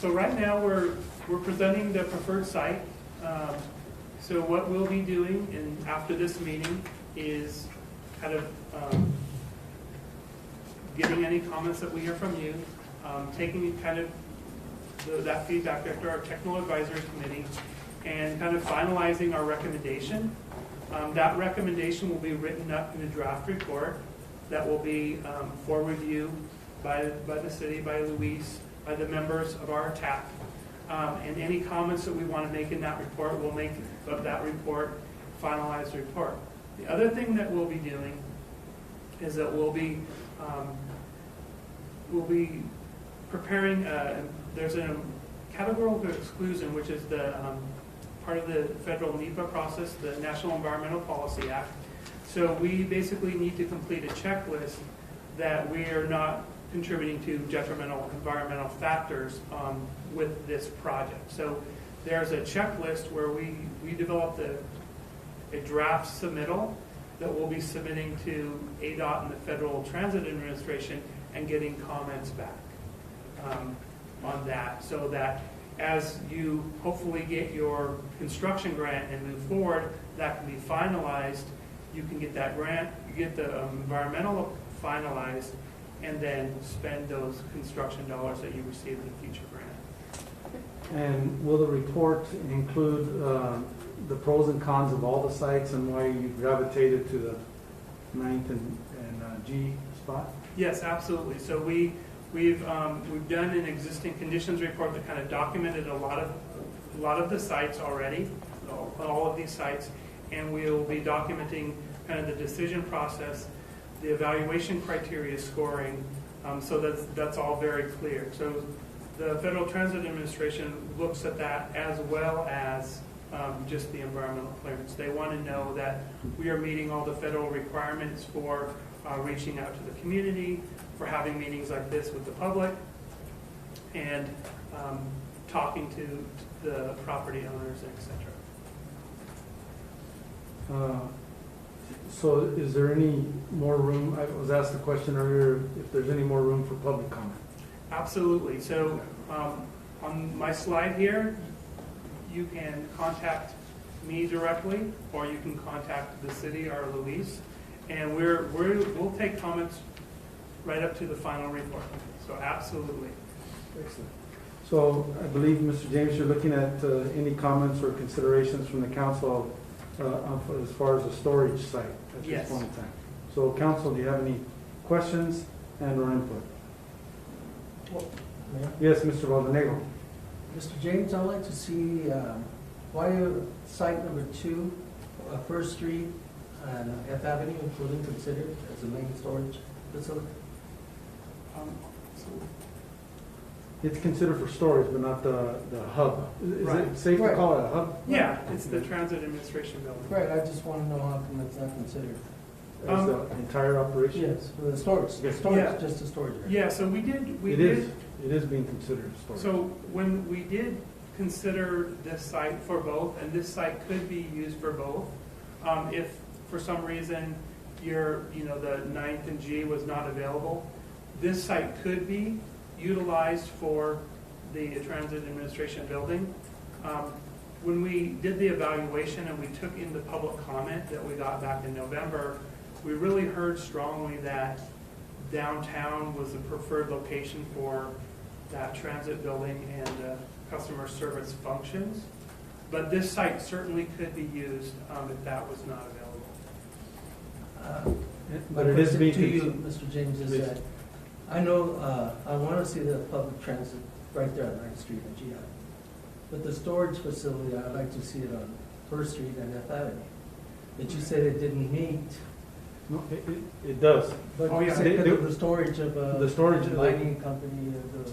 right now we're presenting the preferred site. So what we'll be doing, and after this meeting, is kind of getting any comments that we hear from you, taking kind of that feedback back to our technical advisory committee, and kind of finalizing our recommendation. That recommendation will be written up in a draft report that will be for review by the city, by Luis, by the members of our TAC. And any comments that we want to make in that report, we'll make of that report finalized report. The other thing that we'll be doing is that we'll be preparing. There's a categorical exclusion, which is the part of the federal NEPA process, the National Environmental Policy Act. So we basically need to complete a checklist that we are not contributing to detrimental environmental factors with this project. So there's a checklist where we developed a draft submittal that we'll be submitting to ADOT and the Federal Transit Administration and getting comments back on that, so that as you hopefully get your construction grant and move forward, that can be finalized. You can get that grant, you get the environmental finalized, and then spend those construction dollars that you receive in a future grant. And will the report include the pros and cons of all the sites and why you gravitated to the 9th and G spot? Yes, absolutely. So we've done an existing conditions report that kind of documented a lot of the sites already, all of these sites, and we'll be documenting kind of the decision process, the evaluation criteria scoring, so that's all very clear. So the Federal Transit Administration looks at that as well as just the environmental clearance. They want to know that we are meeting all the federal requirements for reaching out to the community, for having meetings like this with the public, and talking to the property owners, etc. So is there any more room? I was asked the question earlier, if there's any more room for public comment. Absolutely. So on my slide here, you can contact me directly, or you can contact the city or Luis, and we'll take comments right up to the final report. So absolutely. Excellent. So I believe, Mr. James, you're looking at any comments or considerations from the council as far as the storage site at this Yes. point in time. So council, do you have any questions and or input? Mayor? Yes, Mr. Valdenegro. Mr. James, I'd like to see why site number 2, First Street and F Avenue, including considered as a main storage facility? So It's considered for storage, but not the hub. Is Right. it safe to Right. call it a hub? yeah, it's the Transit Administration Building. Right, I just want to know how come it's not considered. As the entire operation? Yes, for the storage, Yes. Yeah. just the storage area. Yeah, so we did. It is being considered storage. So when we did consider this site for both, and this site could be used for both, if for some reason the 9th and G was not available, this site could be utilized for the Transit Administration Building. When we did the evaluation and we took in the public comment that we got back in November, we really heard strongly that downtown was the preferred location for that transit building and customer service functions. But this site certainly could be used if that was not available. But it is being to you, considered. Mr. James, is Please. that I know I want to see the public transit right there on 9th Street and GI. But the storage facility, I'd like to see it on First Street and F Avenue. But you said it didn't meet. No, it does. But Oh, you yeah. said because of the storage of The storage of the- mining company of the.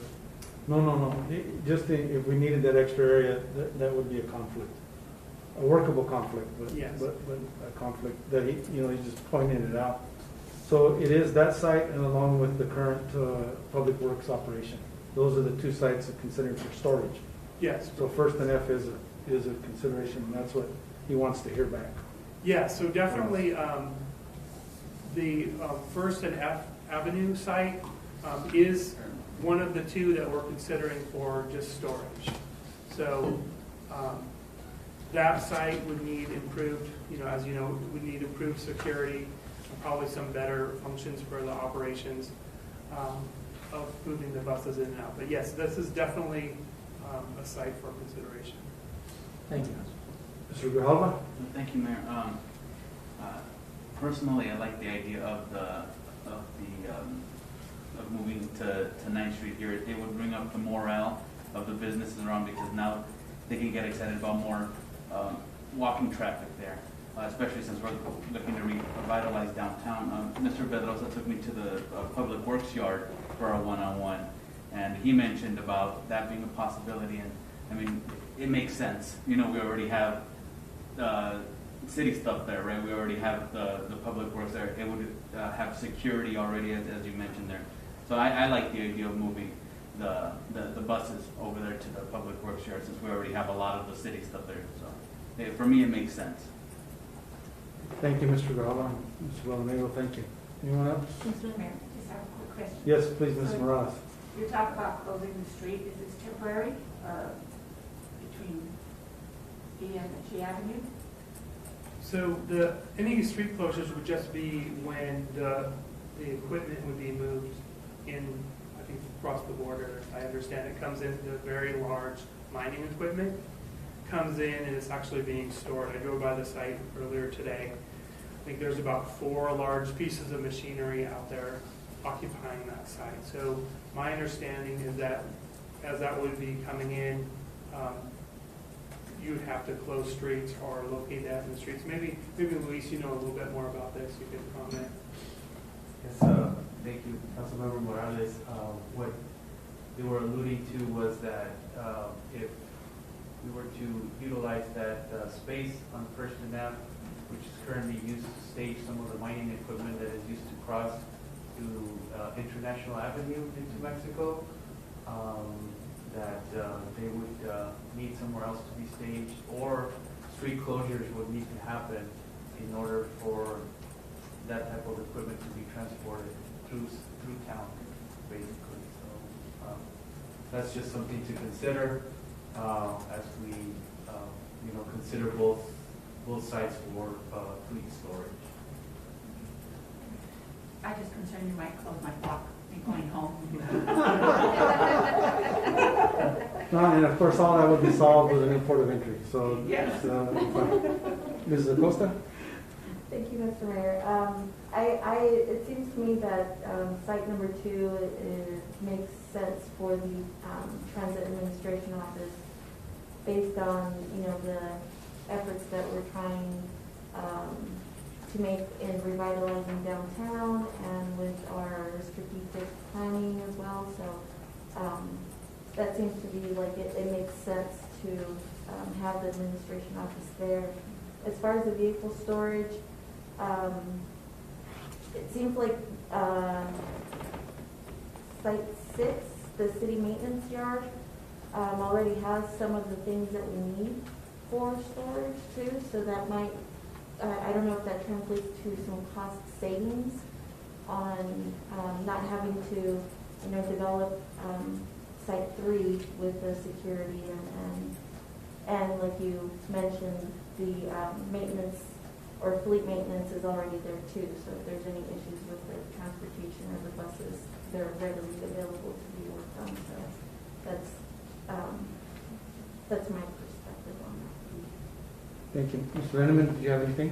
No. Just if we needed that extra area, that would be a conflict. A workable conflict, but Yes. but a conflict that he just pointed it out. So it is that site and along with the current public works operation. Those are the two sites that considered for storage. Yes. So First and F is a consideration, and that's what he wants to hear back. Yeah, so definitely the First and F Avenue site is one of the two that we're considering for just storage. So that site would need improved, as you know, would need improved security, and probably some better functions for the operations of moving the buses in and out. But yes, this is definitely a site for consideration. Thank you. Mr. Grijalva? Thank you, Mayor. Personally, I like the idea of moving to 9th Street here. It would bring up the morale of the businesses around because now they can get excited about more walking traffic there, especially since we're looking to revitalize downtown. Mr. Pedrosa took me to the Public Works yard for our one-on-one, and he mentioned about that being a possibility. And I mean, it makes sense. We already have city stuff there, right? We already have the public works there. It would have security already, as you mentioned there. So I like the idea of moving the buses over there to the public works yard since we already have a lot of the city stuff there. So for me, it makes sense. Thank you, Mr. Grijalva. Mr. Valdenegro, thank you. Anyone else? Mr. Mayor, just have a quick question. Yes, please, Ms. Morales. You talk about closing the street. Is this temporary between E and G Avenue? So any street closures would just be when the equipment would be moved in, I think, across the border. I understand it comes in the very large mining equipment, comes in and it's actually being stored. I drove by the site earlier today. I think there's about 4 large pieces of machinery out there occupying that site. So my understanding is that as that would be coming in, you would have to close streets or locate that in the streets. Maybe Luis, you know a little bit more about this. You can comment. Yes, thank you, Councilmember Morales. What they were alluding to was that if we were to utilize that space on First and Ave, which is currently used to stage some of the mining equipment that is used to cross to International Avenue into Mexico, that they would need somewhere else to be staged, or street closures would need to happen in order for that type of equipment to be transported through town, basically. So that's just something to consider as we consider both sites for fleet storage. I just concerned you might close my clock and going home. And of course, all that would be solved with a new port of entry, so. Yes. Mrs. Acosta? Thank you, Mr. Mayor. It seems to me that site number 2 makes sense for the Transit Administration Office based on, the efforts that we're trying to make in revitalizing downtown and with our strategic planning as well. So that seems to be like it makes sense to have the administration office there. As far as the vehicle storage, it seems like Site 6, the city maintenance yard, already has some of the things that we need for storage too, so that might, I don't know if that translates to some cost savings on not having to, develop Site 3 with the security and like you mentioned, the maintenance or fleet maintenance is already there too. So if there's any issues with the transportation or the buses, they're readily available to be worked on. So that's my perspective on that. Thank you. Mr. Renneman, did you have anything?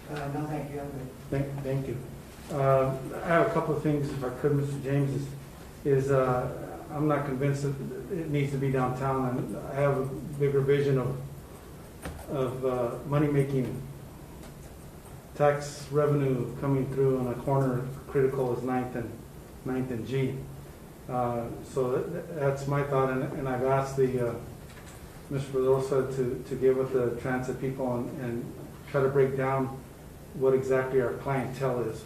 No, thank you. I'm good. Thank you. I have a couple of things, if I could, Mr. James, is I'm not convinced that it needs to be downtown. And I have a bigger vision of money-making tax revenue coming through on a corner critical as 9th and G. So that's my thought, and I've asked the Mr. Pedrosa to get with the transit people and try to break down what exactly our clientele is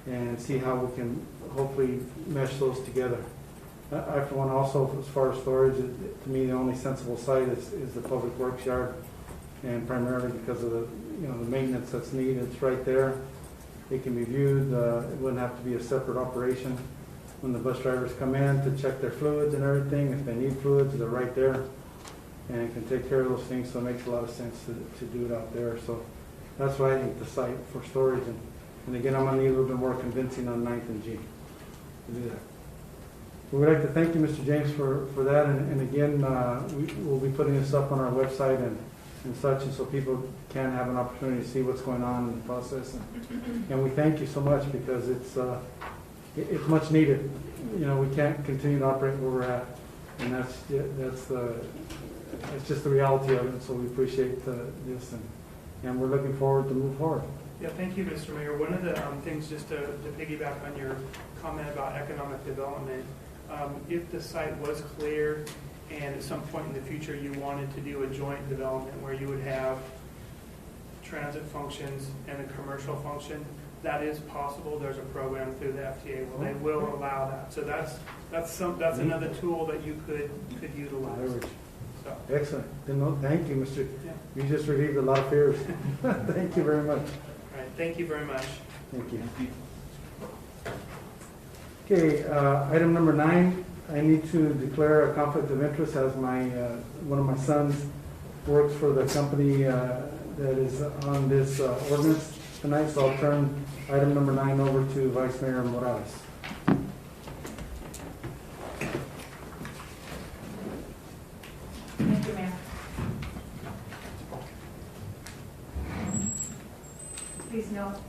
and see how we can hopefully mesh those together. I, for one, also, as far as storage, to me, the only sensible site is the public works yard, and primarily because of the the maintenance that's needed. It's right there. It can be viewed. It wouldn't have to be a separate operation when the bus drivers come in to check their fluids and everything. If they need fluids, they're right there and can take care of those things. So it makes a lot of sense to do it out there. So that's why I think the site for storage. And again, I'm going to need a little bit more convincing on 9th and G to do that. We would like to thank you, Mr. James, for that. And again, we'll be putting this up on our website and such, and so people can have an opportunity to see what's going on in the process. And we thank you so much because it's much needed. We can't continue to operate where we're at, and that's just the reality of it. So we appreciate this, and we're looking forward to move forward. Yeah, thank you, Mr. Mayor. One of the things, just to piggyback on your comment about economic development, if the site was clear and at some point in the future you wanted to do a joint development where you would have transit functions and a commercial function, that is possible. There's a program through the FTA where they will allow that. So that's another tool that you could utilize. So. Excellent. Thank you, Mr. Yeah. You just relieved a lot of fears. Thank you very much. All right. Thank you very much. Thank you. Okay, item number 9. I need to declare a conflict of interest as one of my sons works for the company that is on this ordinance tonight. So I'll turn item number 9 over to Vice Mayor Morales. Thank you, Mayor. Please note,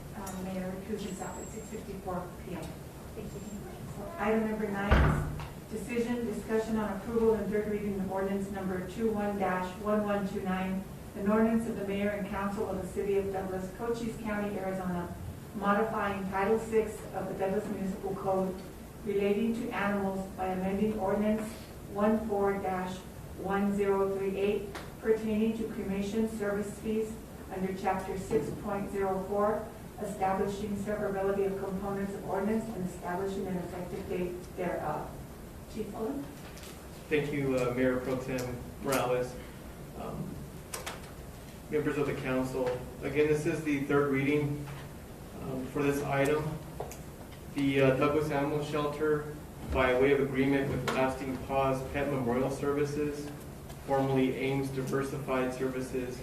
Mayor recused himself at 6:54 p.m. Thank you. So item number 9 is decision, discussion on approval and third reading of ordinance number 21-1129, an ordinance of the mayor and council of the city of Douglas, Cochise County, Arizona, modifying Title VI of the Douglas Municipal Code relating to animals by amending ordinance 14-1038 pertaining to cremation service fees under Chapter 6.04, establishing severability of components of ordinance and establishing an effective date thereof. Chief Olin? Thank you, Mayor Pro Tem Morales. members of the council. Again, this is the third reading for this item. The Douglas Animal Shelter, by way of agreement with Lasting Paws Pet Memorial Services, formerly Ames Diversified Services,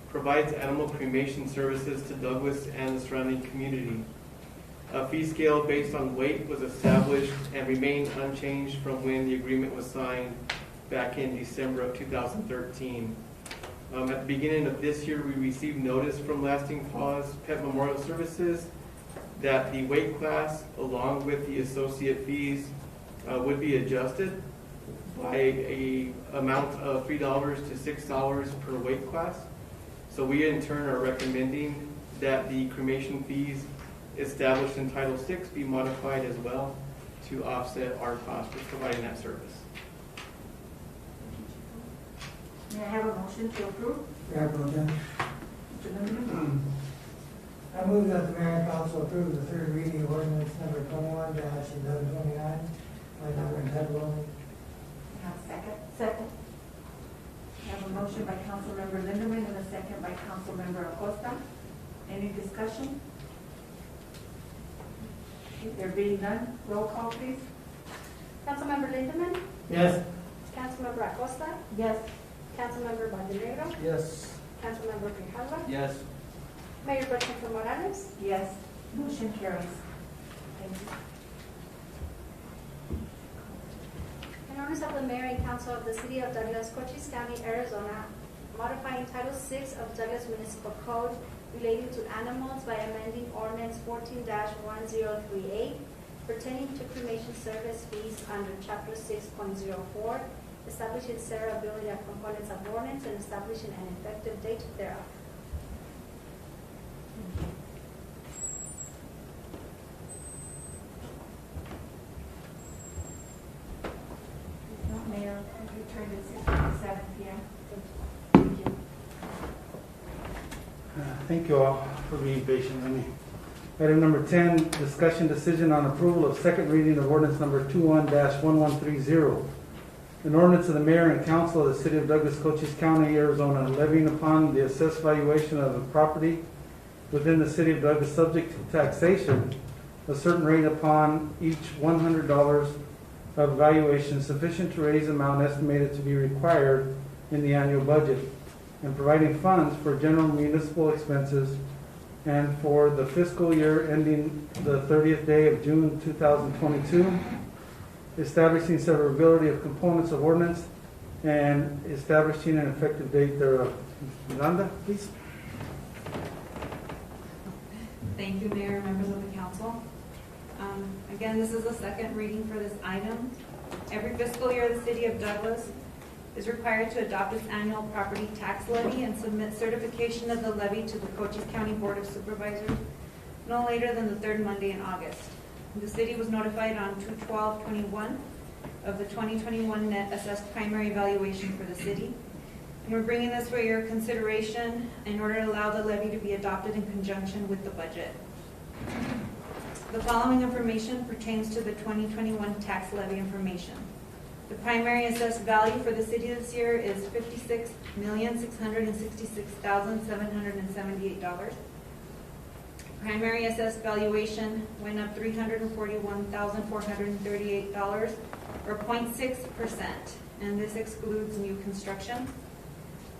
provides animal cremation services to Douglas and the surrounding community. A fee scale based on weight was established and remained unchanged from when the agreement was signed back in December of 2013. At the beginning of this year, we received notice from Lasting Paws Pet Memorial Services that the weight class, along with the associate fees, would be adjusted by a amount of $3 to $6 per weight class. So we in turn are recommending that the cremation fees established in Title VI be modified as well to offset our cost for providing that service. May I have a motion to approve? Mayor Pro Tem. Mr. Linderman? I move that the mayor and council approve the third reading of ordinance number 21-1129 by number and title only. Have a second? Second. I have a motion by Councilmember Linderman and a second by Councilmember Acosta. Any discussion? There being none, roll call please. Councilmember Lindemann, Yes. Councilmember Acosta, Yes. Councilmember Valdenegro, Yes. Councilmember Grijalva, Yes. Mayor Pro Tem Morales. Yes. Motion carries. Thank you. An ordinance of the mayor and council of the city of Douglas, Cochise County, Arizona, modifying Title VI of Douglas Municipal Code relating to animals by amending ordinance 14-1038 pertaining to cremation service fees under Chapter 6.04, establishing severability of components of ordinance and establishing an effective date thereof. Mayor, we turned at 6:57 p.m. Thank you. Thank you all for being patient with me. Item number 10, discussion decision on approval of second reading of ordinance number 21-1130. An ordinance of the mayor and council of the city of Douglas, Cochise County, Arizona, levying upon the assessed valuation of the property within the city of Douglas subject to taxation a certain rate upon each $100 of valuation sufficient to raise amount estimated to be required in the annual budget, and providing funds for general municipal expenses and for the fiscal year ending the 30th day of June 2022, establishing severability of components of ordinance and establishing an effective date thereof. Miranda, please. Thank you, Mayor, members of the council. Again, this is the second reading for this item. Every fiscal year, the city of Douglas is required to adopt its annual property tax levy and submit certification of the levy to the Cochise County Board of Supervisors no later than the third Monday in August. The city was notified on 2/12/21 of the 2021 net assessed primary valuation for the city. And we're bringing this for your consideration in order to allow the levy to be adopted in conjunction with the budget. The following information pertains to the 2021 tax levy information. The primary assessed value for the city this year is $56,666,778. Primary assessed valuation went up $341,438, or 0.6%, and this excludes new construction.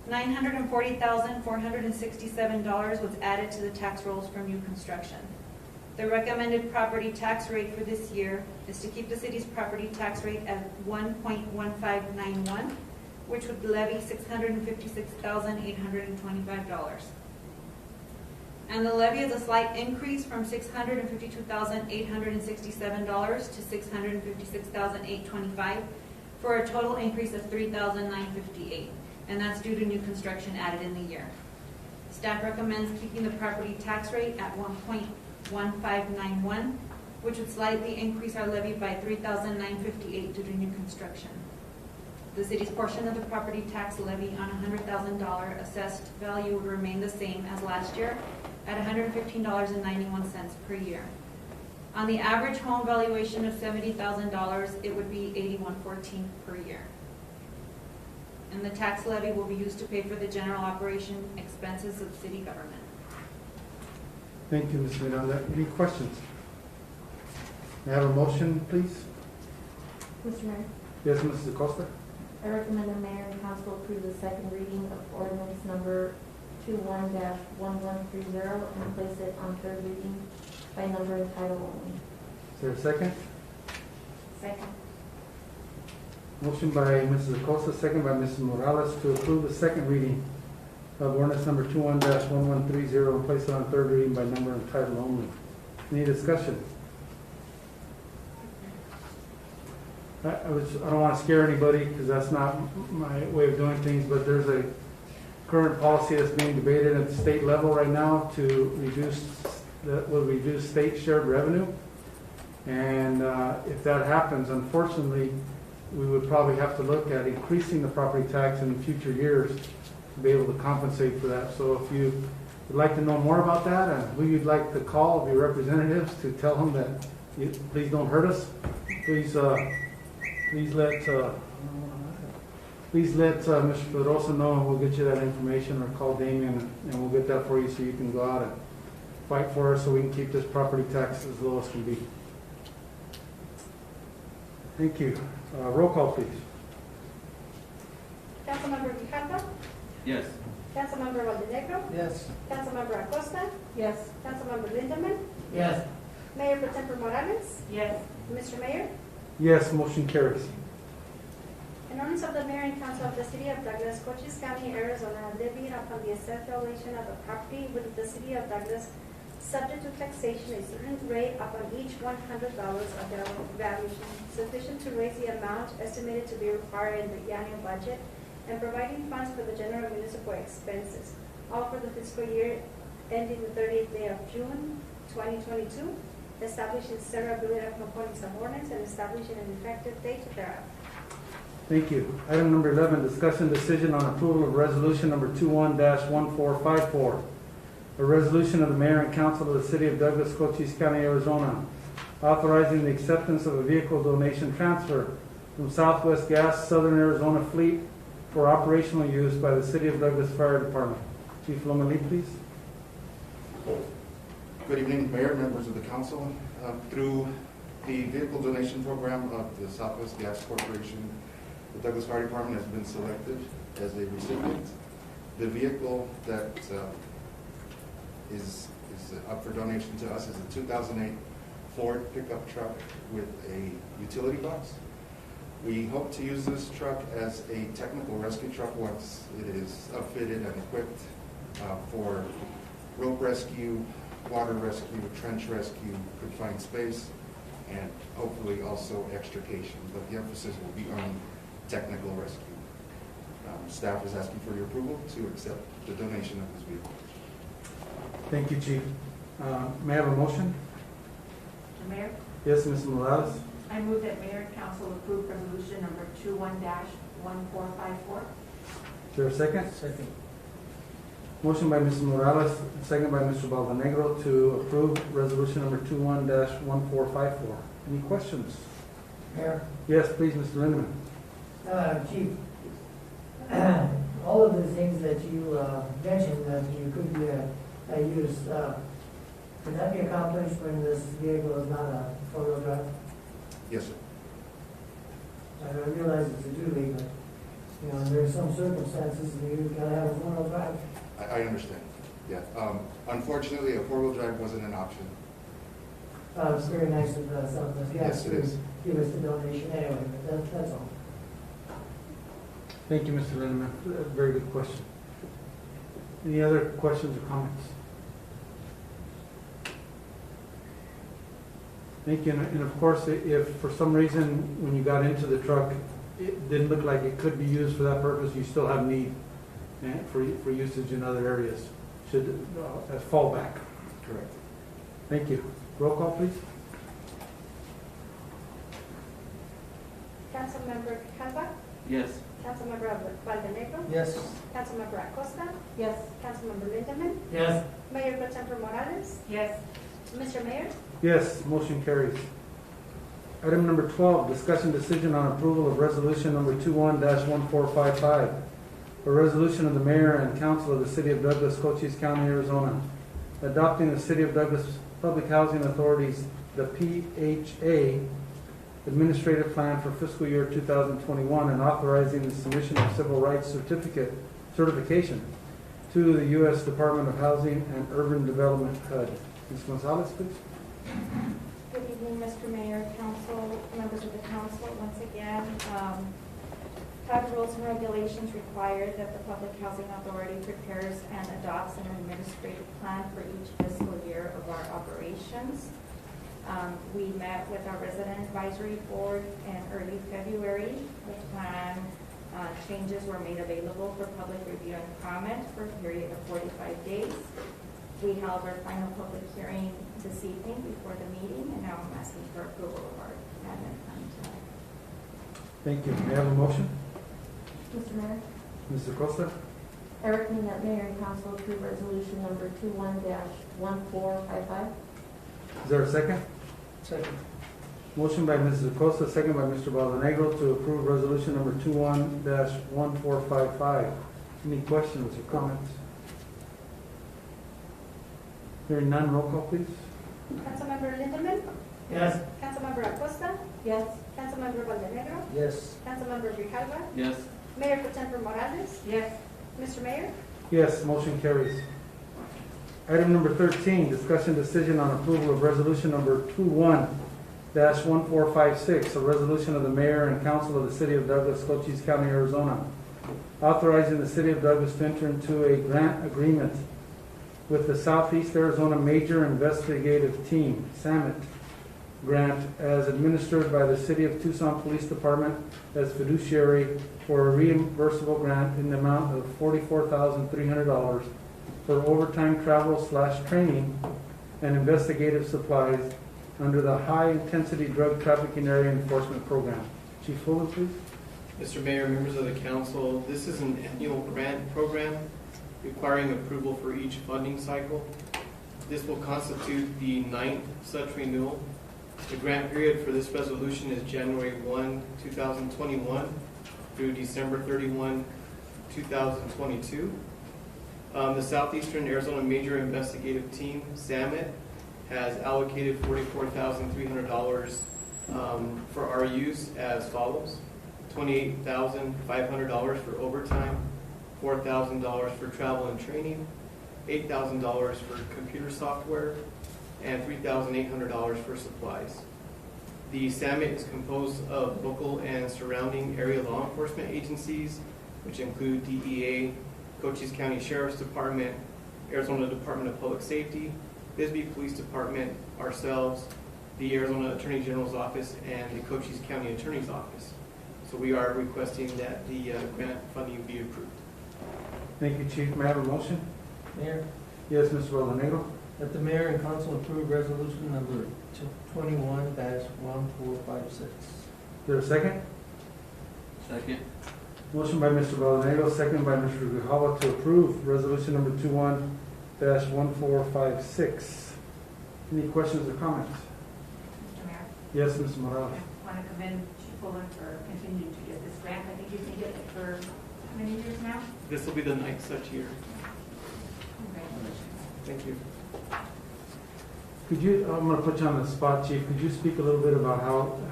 $940,467 was added to the tax rolls for new construction. The recommended property tax rate for this year is to keep the city's property tax rate at 1.1591, which would levy $656,825. And the levy is a slight increase from $652,867 to $656,825 for a total increase of $3,958, and that's due to new construction added in the year. Staff recommends keeping the property tax rate at 1.1591, which would slightly increase our levy by $3,958 due to new construction. The city's portion of the property tax levy on $100,000 assessed value would remain the same as last year at $115.91 per year. On the average home valuation of $70,000, it would be $81.14 per year. and the tax levy will be used to pay for the general operation expenses of city government. Thank you, Ms. Miranda. Any questions? May I have a motion, please? Mr. Mayor, Yes, Mrs. Acosta? I recommend the mayor and council approve the second reading of ordinance number 21-1130 and place it on third reading by number and title only. Is there a second? Second. Motion by Mrs. Acosta, second by Mrs. Morales to approve the second reading of ordinance number 21-1130 and place it on third reading by number and title only. Any discussion? I don't want to scare anybody because that's not my way of doing things, but there's a current policy that's being debated at the state level right now to reduce, that will reduce state shared revenue. And if that happens, unfortunately, we would probably have to look at increasing the property tax in future years to be able to compensate for that. So if you would like to know more about that and who you'd like to call, the representatives, to tell them that please don't hurt us, please let Mr. Pedrosa know, and we'll get you that information, or call Damien and we'll get that for you so you can go out and fight for us so we can keep this property tax as low as can be. Thank you. Roll call, please. Councilmember Grijalva? Yes. Councilmember Valdenegro? Yes. Councilmember Acosta? Yes. Councilmember Lindemann? Yes. Mayor Pro Tempore Morales? Yes. Mr. Mayor? Yes, motion carries. An ordinance of the mayor and council of the city of Douglas, Cochise County, Arizona, levying upon the assessed valuation of the property within the city of Douglas, subject to taxation, a certain rate upon each $100 of the valuation, sufficient to raise the amount estimated to be required in the annual budget, and providing funds for the general municipal expenses, all for the fiscal year ending the 30th day of June 2022, establishing severability of components of ordinance and establishing an effective date thereof. Thank you. Item number 11, discussion decision on approval of resolution number 21-1454. A resolution of the mayor and council of the city of Douglas, Cochise County, Arizona, authorizing the acceptance of a vehicle donation transfer from Southwest Gas Southern Arizona Fleet for operational use by the city of Douglas Fire Department. Chief Lomeli, please. Good evening, Mayor, members of the council. Through the vehicle donation program of the Southwest Gas Corporation, the Douglas Fire Department has been selected as a recipient. The vehicle that is up for donation to us is a 2008 Ford pickup truck with a utility box. We hope to use this truck as a technical rescue truck once it is upfitted and equipped for rope rescue, water rescue, trench rescue, confined space, and hopefully also extrication. But the emphasis will be on technical rescue. Staff is asking for your approval to accept the donation of this vehicle. Thank you, Chief. May I have a motion? Mr. Mayor, Yes, Ms. Morales. I move that mayor and council approve resolution number 21-1454. Is there a second? Second. Motion by Mrs. Morales, second by Mr. Valdenegro to approve resolution number 21-1454. Any questions? Mayor, Yes, please, Mr. Lindemann. Chief, all of the things that you mentioned that you could be used, can that be accomplished when this vehicle is not a four-wheel drive? Yes, sir. I realize it's a duty, but, you know, there's some circumstances that you gotta have a four-wheel drive. I understand. Yeah. Unfortunately, a four-wheel drive wasn't an option. It's very nice of Southwest Yes, Gas it to is. give us the donation anyway, but that's all. Thank you, Mr. Lindemann. Very good question. Any other questions or comments? Thank you. And of course, if for some reason when you got into the truck, it didn't look like it could be used for that purpose, you still have need for usage in other areas, should as fallback. Correct. Thank you. Roll call, please. Councilmember Grijalva? Yes. Councilmember Valdenegro? Yes. Councilmember Acosta? Yes. Councilmember Lindemann? Yes. Mayor Pro Tempore Morales? Yes. Mr. Mayor? Yes, motion carries. Item number 12, discussion decision on approval of resolution number 21-1455, a resolution of the mayor and council of the city of Douglas, Cochise County, Arizona, adopting the City of Douglas Public Housing Authority's, the PHA, administrative plan for fiscal year 2021 and authorizing the submission of civil rights certification to the U.S. Department of Housing and Urban Development, HUD. Ms. Gonzalez, please. Good evening, Mr. Mayor, council, members of the council. Once again, HUD rules and regulations require that the Public Housing Authority prepares and adopts an administrative plan for each fiscal year of our operations. We met with our resident advisory board in early February. The plan changes were made available for public review and comment for a period of 45 days. We held our final public hearing this evening before the meeting, and now I'm asking for approval of our admin plan tonight. Thank you. May I have a motion? Mr. Mayor, Mr. Costa? I recommend that mayor and council approve resolution number 21-1455. Is there a second? Second. Motion by Mrs. Acosta, second by Mr. Baldenegro to approve resolution number 21-1455. Any questions or comments? Hearing none, roll call, please. Councilmember Lindemann, Yes. Councilmember Acosta, Yes. Councilmember Valdenegro, Yes. Councilmember Grijalva, Yes. Mayor Pro Tempore Morales, Yes. Mr. Mayor, Yes, motion carries. Item number 13, discussion decision on approval of resolution number 21-1456, a resolution of the mayor and council of the city of Douglas, Cochise County, Arizona, authorizing the city of Douglas to enter into a grant agreement with the Southeast Arizona Major Investigative Team, SAMIT, grant as administered by the City of Tucson Police Department as fiduciary for a reimbursable grant in the amount of $44,300 for overtime travel/training and investigative supplies under the High Intensity Drug Trafficking Area Enforcement Program. Chief Fuller, please. Mr. Mayor, members of the council, this is an annual grant program requiring approval for each funding cycle. This will constitute the 9th such renewal. The grant period for this resolution is January 1, 2021 through December 31, 2022. The Southeastern Arizona Major Investigative Team, SAMIT, has allocated $44,300 for our use as follows: $28,500 for overtime, $4,000 for travel and training, $8,000 for computer software, and $3,800 for supplies. The SAMIT is composed of local and surrounding area law enforcement agencies, which include DEA, Cochise County Sheriff's Department, Arizona Department of Public Safety, Bisbee Police Department, ourselves, the Arizona Attorney General's Office, and the Cochise County Attorney's Office. So we are requesting that the grant funding be approved. Thank you, Chief. May I have a motion? Mayor, Yes, Mr. Valdenegro. that the mayor and council approve resolution number 21-1456. Is there a second? Second. Motion by Mr. Valdenegro, second by Mr. Grijalva to approve resolution number 21-1456. Any questions or comments? Mr. Mayor, Yes, Mr. Morales. I want to commend Chief Fuller for continuing to get this grant. I think you've been getting it for how many years now? This will be the 9th such year. Congratulations. Thank you. Could you, I'm going to put you on the spot, Chief. Could you speak a little bit about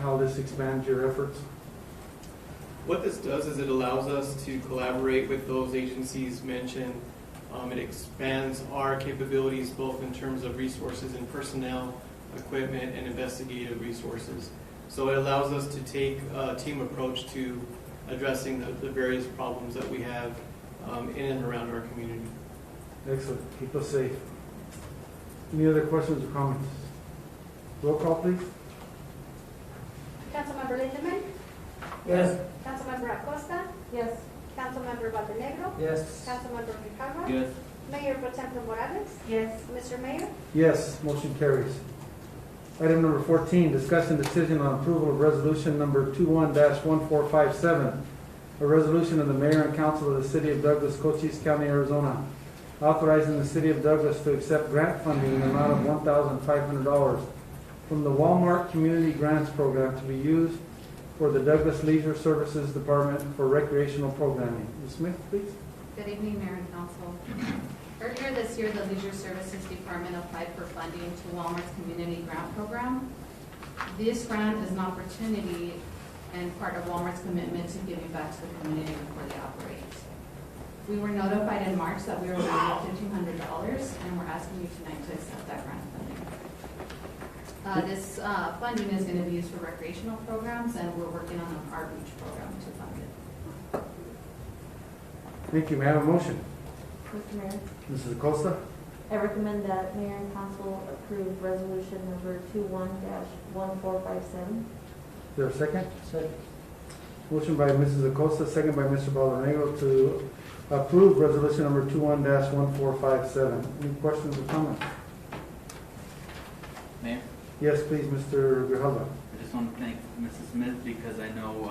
how this expands your efforts? What this does is it allows us to collaborate with those agencies mentioned. It expands our capabilities both in terms of resources and personnel, equipment, and investigative resources. So it allows us to take a team approach to addressing the various problems that we have in and around our community. Excellent. Keep us safe. Any other questions or comments? Roll call, please. Councilmember Lindemann, Yes. Councilmember Acosta, Yes. Councilmember Valdenegro, Yes. Councilmember Grijalva, Yes. Mayor Pro Tempore Morales, Yes. Mr. Mayor, Yes, motion carries. Item number 14, discussion decision on approval of resolution number 21-1457, a resolution of the mayor and council of the city of Douglas, Cochise County, Arizona, authorizing the city of Douglas to accept grant funding in the amount of $1,500 from the Walmart Community Grants Program to be used for the Douglas Leisure Services Department for recreational programming. Ms. Smith, please. Good evening, Mayor and Council. Earlier this year, the Leisure Services Department applied for funding to Walmart's Community Grant Program. This grant is an opportunity and part of Walmart's commitment to giving back to the community before they operate. We were notified in March that we were awarded $1,500, and we're asking you tonight to accept that grant funding. This funding is going to be used for recreational programs, and we're working on an outreach program to fund it. Thank you. May I have a motion? Mr. Mayor, Mrs. Acosta? I recommend that Mayor and Council approve resolution number 21-1457. Is there a second? Second. Motion by Mrs. Acosta, second by Mr. Balanego to approve resolution number 21-1457. Any questions or comments? Mayor, Yes, please, Mr. Grijalva. I just want to thank Mrs. Smith because I know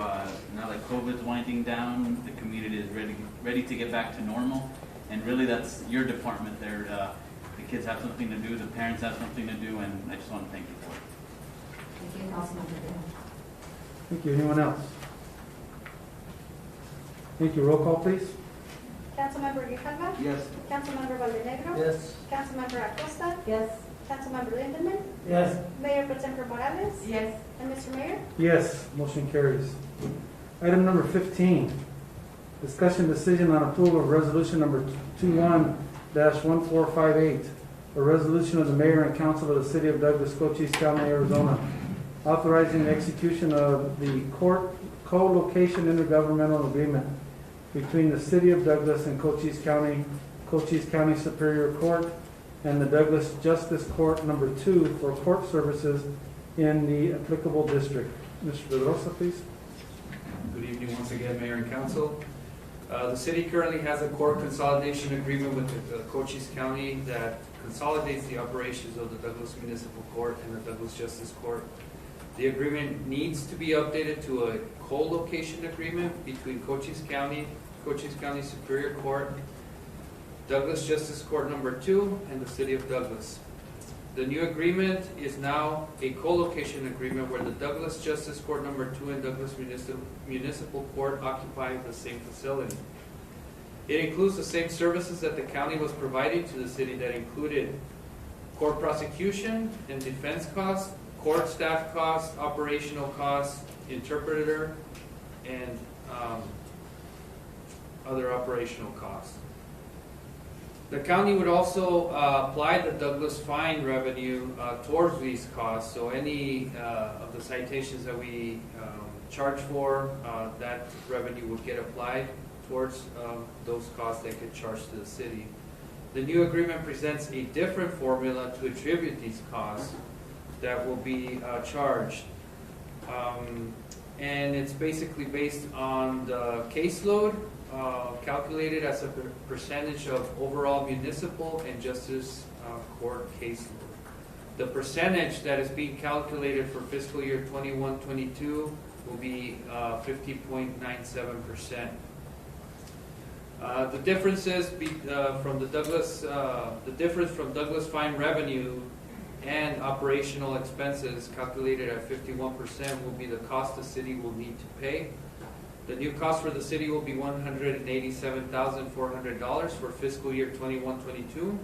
now that COVID's winding down, the community is ready to get back to normal. And really that's your department there. The kids have something to do, the parents have something to do, and I just want to thank you for it. Thank you, Councilmember Day. Thank you. Anyone else? Thank you. Roll call, please. Councilmember Grijalva? Yes. Councilmember Valdenegro? Yes. Councilmember Acosta? Yes. Councilmember Lindemann? Yes. Mayor Pro Tempore Morales? Yes. And Mr. Mayor? Yes, motion carries. Item number 15, discussion decision on approval of resolution number 21-1458, a resolution of the mayor and council of the city of Douglas, Cochise County, Arizona, authorizing the execution of the co-location intergovernmental agreement between the city of Douglas and Cochise County Superior Court, and the Douglas Justice Court number 2 for court services in the applicable district. Mr. Pedrosa, please. Good evening once again, Mayor and Council. The city currently has a court consolidation agreement with the Cochise County that consolidates the operations of the Douglas Municipal Court and the Douglas Justice Court. The agreement needs to be updated to a co-location agreement between Cochise County Superior Court, Douglas Justice Court number 2, and the city of Douglas. The new agreement is now a co-location agreement where the Douglas Justice Court number 2 and Douglas Municipal Court occupy the same facility. It includes the same services that the county was providing to the city that included court prosecution and defense costs, court staff costs, operational costs, interpreter, and other operational costs. The county would also apply the Douglas fine revenue towards these costs. So any of the citations that we charge for, that revenue would get applied towards those costs that get charged to the city. The new agreement presents a different formula to attribute these costs that will be charged. And it's basically based on the caseload, calculated as a percentage of overall municipal and justice court caseload. The percentage that is being calculated for fiscal year 21-22 will be 50.97%. The differences from the difference from Douglas fine revenue and operational expenses calculated at 51% will be the cost the city will need to pay. The new cost for the city will be $187,400 for fiscal year 21-22.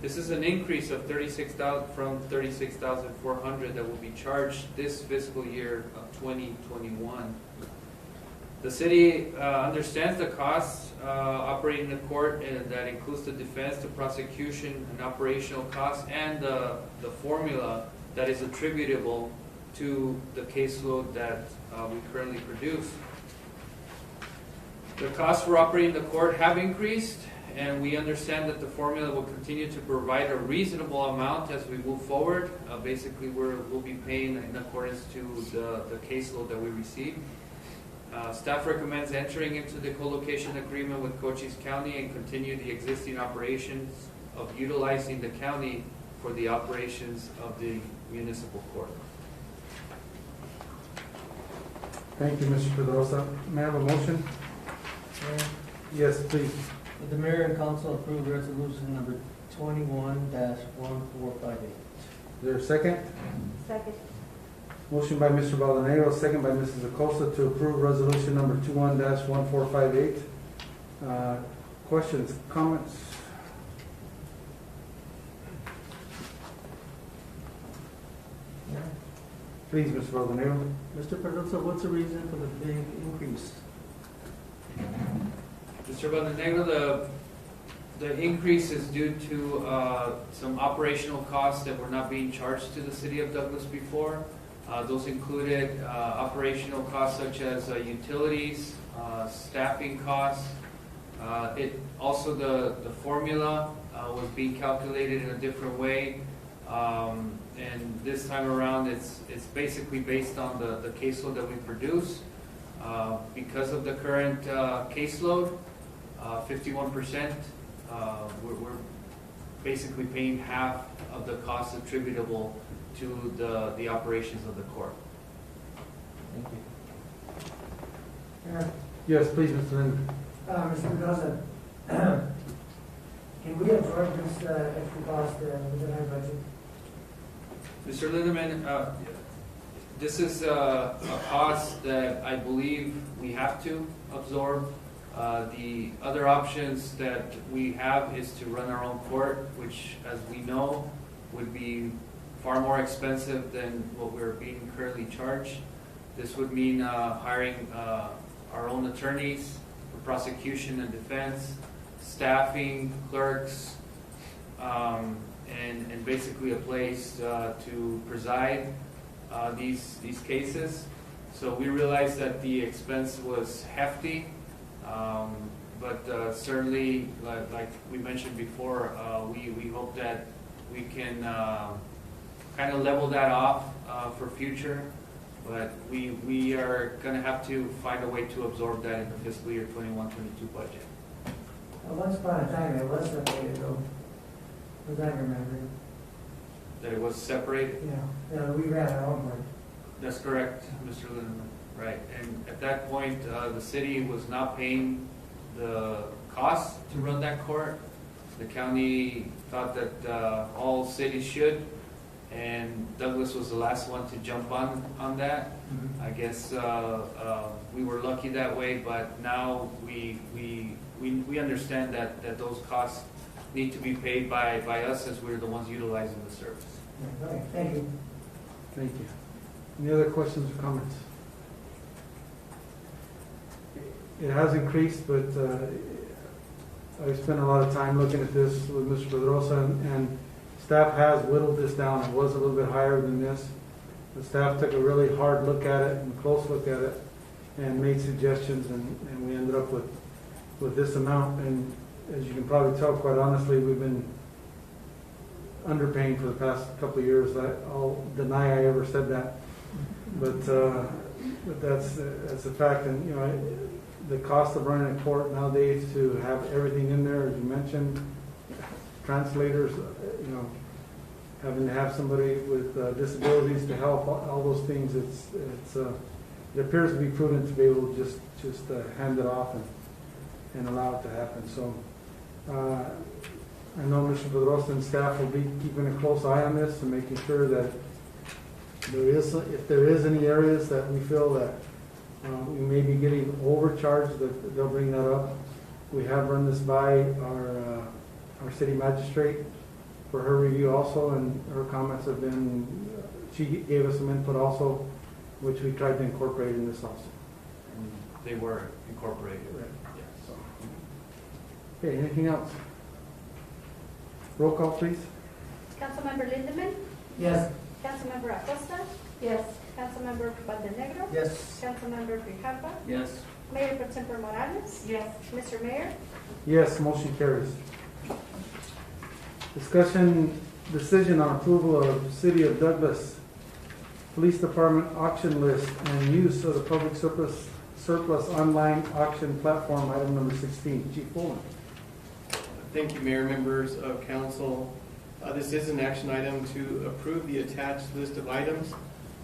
This is an increase of $36,000 from $36,400 that will be charged this fiscal year of 2021. The city understands the costs operating the court, and that includes the defense, the prosecution, and operational costs, and the formula that is attributable to the caseload that we currently produce. The costs for operating the court have increased, and we understand that the formula will continue to provide a reasonable amount as we move forward. Basically, we'll be paying in accordance to the caseload that we receive. Staff recommends entering into the co-location agreement with Cochise County and continue the existing operations of utilizing the county for the operations of the municipal court. Thank you, Mr. Pedrosa. May I have a motion? Yes, please. Would the mayor and council approve resolution number 21-1458? there a second? Second. Motion by Mr. Baldonado, second by Mrs. Acosta to approve resolution number 21-1458. Questions, comments? Please, Mr. Baldonado. Mr. Pedrosa, what's the reason for the big increase? Mr. Baldonado, the increase is due to some operational costs that were not being charged to the city of Douglas before. Those included operational costs such as utilities, staffing costs. Also the formula was being calculated in a different way. And this time around, it's basically based on the caseload that we produce. Because of the current caseload, 51%, we're basically paying half of the costs attributable to the operations of the court. Thank you. Yes, please, Mr. Linden. Mr. Mendoza, can we absorb this extra cost within our budget? Mr. Lindeman, this is a cost that I believe we have to absorb. The other options that we have is to run our own court, which, as we know, would be far more expensive than what we're being currently charged. This would mean hiring our own attorneys for prosecution and defense, staffing, clerks, and basically a place to preside these cases. So we realized that the expense was hefty, but certainly, like we mentioned before, we hope that we can kind of level that off for future. But we are going to have to find a way to absorb that in the fiscal year 21-22 budget. Once upon a time, it was separated, though, as I remember. That it was separated? Yeah, we ran our own work. That's correct, Mr. Lindeman. Right. And at that point, the city was not paying the cost to run that court. The county thought that all cities should, and Douglas was the last one to jump on that. Mm-hmm. I guess we were lucky that way, but now we understand that those costs need to be paid by us as we're the ones utilizing the service. Okay, thank you. Thank you. Any other questions or comments? It has increased, but I spent a lot of time looking at this with Mr. Pedrosa, and staff has whittled this down. It was a little bit higher than this. The staff took a really hard look at it and close look at it and made suggestions, and we ended up with this amount. And as you can probably tell, quite honestly, we've been underpaying for the past couple of years. I'll deny I ever said that, but that's a fact. And you know, the cost of running a court nowadays, to have everything in there, as you mentioned, translators, you know, having to have somebody with disabilities to help, all those things. It appears to be prudent to be able to just hand it off and allow it to happen. So I know Mr. Pedrosa and staff will be keeping a close eye on this and making sure that if there is any areas that we feel that we may be getting overcharged, that they'll bring that up. We have run this by our city magistrate for her review also, and her comments have been, she gave us some input also, which we tried to incorporate in this also. And they were incorporated. Right. Yeah, so. Okay, anything else? Roll call, please. Councilmember Lindeman? Yes. Councilmember Acosta? Yes. Councilmember Valdenegro? Yes. Councilmember Grijalva? Yes. Mayor Pro Tempore Morales? Yes. Mr. Mayor? Yes, motion carries. Discussion, decision on approval of City of Douglas Police Department auction list and use of the public surplus online auction platform, item number 16. Chief Fulton. Thank you, Mayor, members of council. This is an action item to approve the attached list of items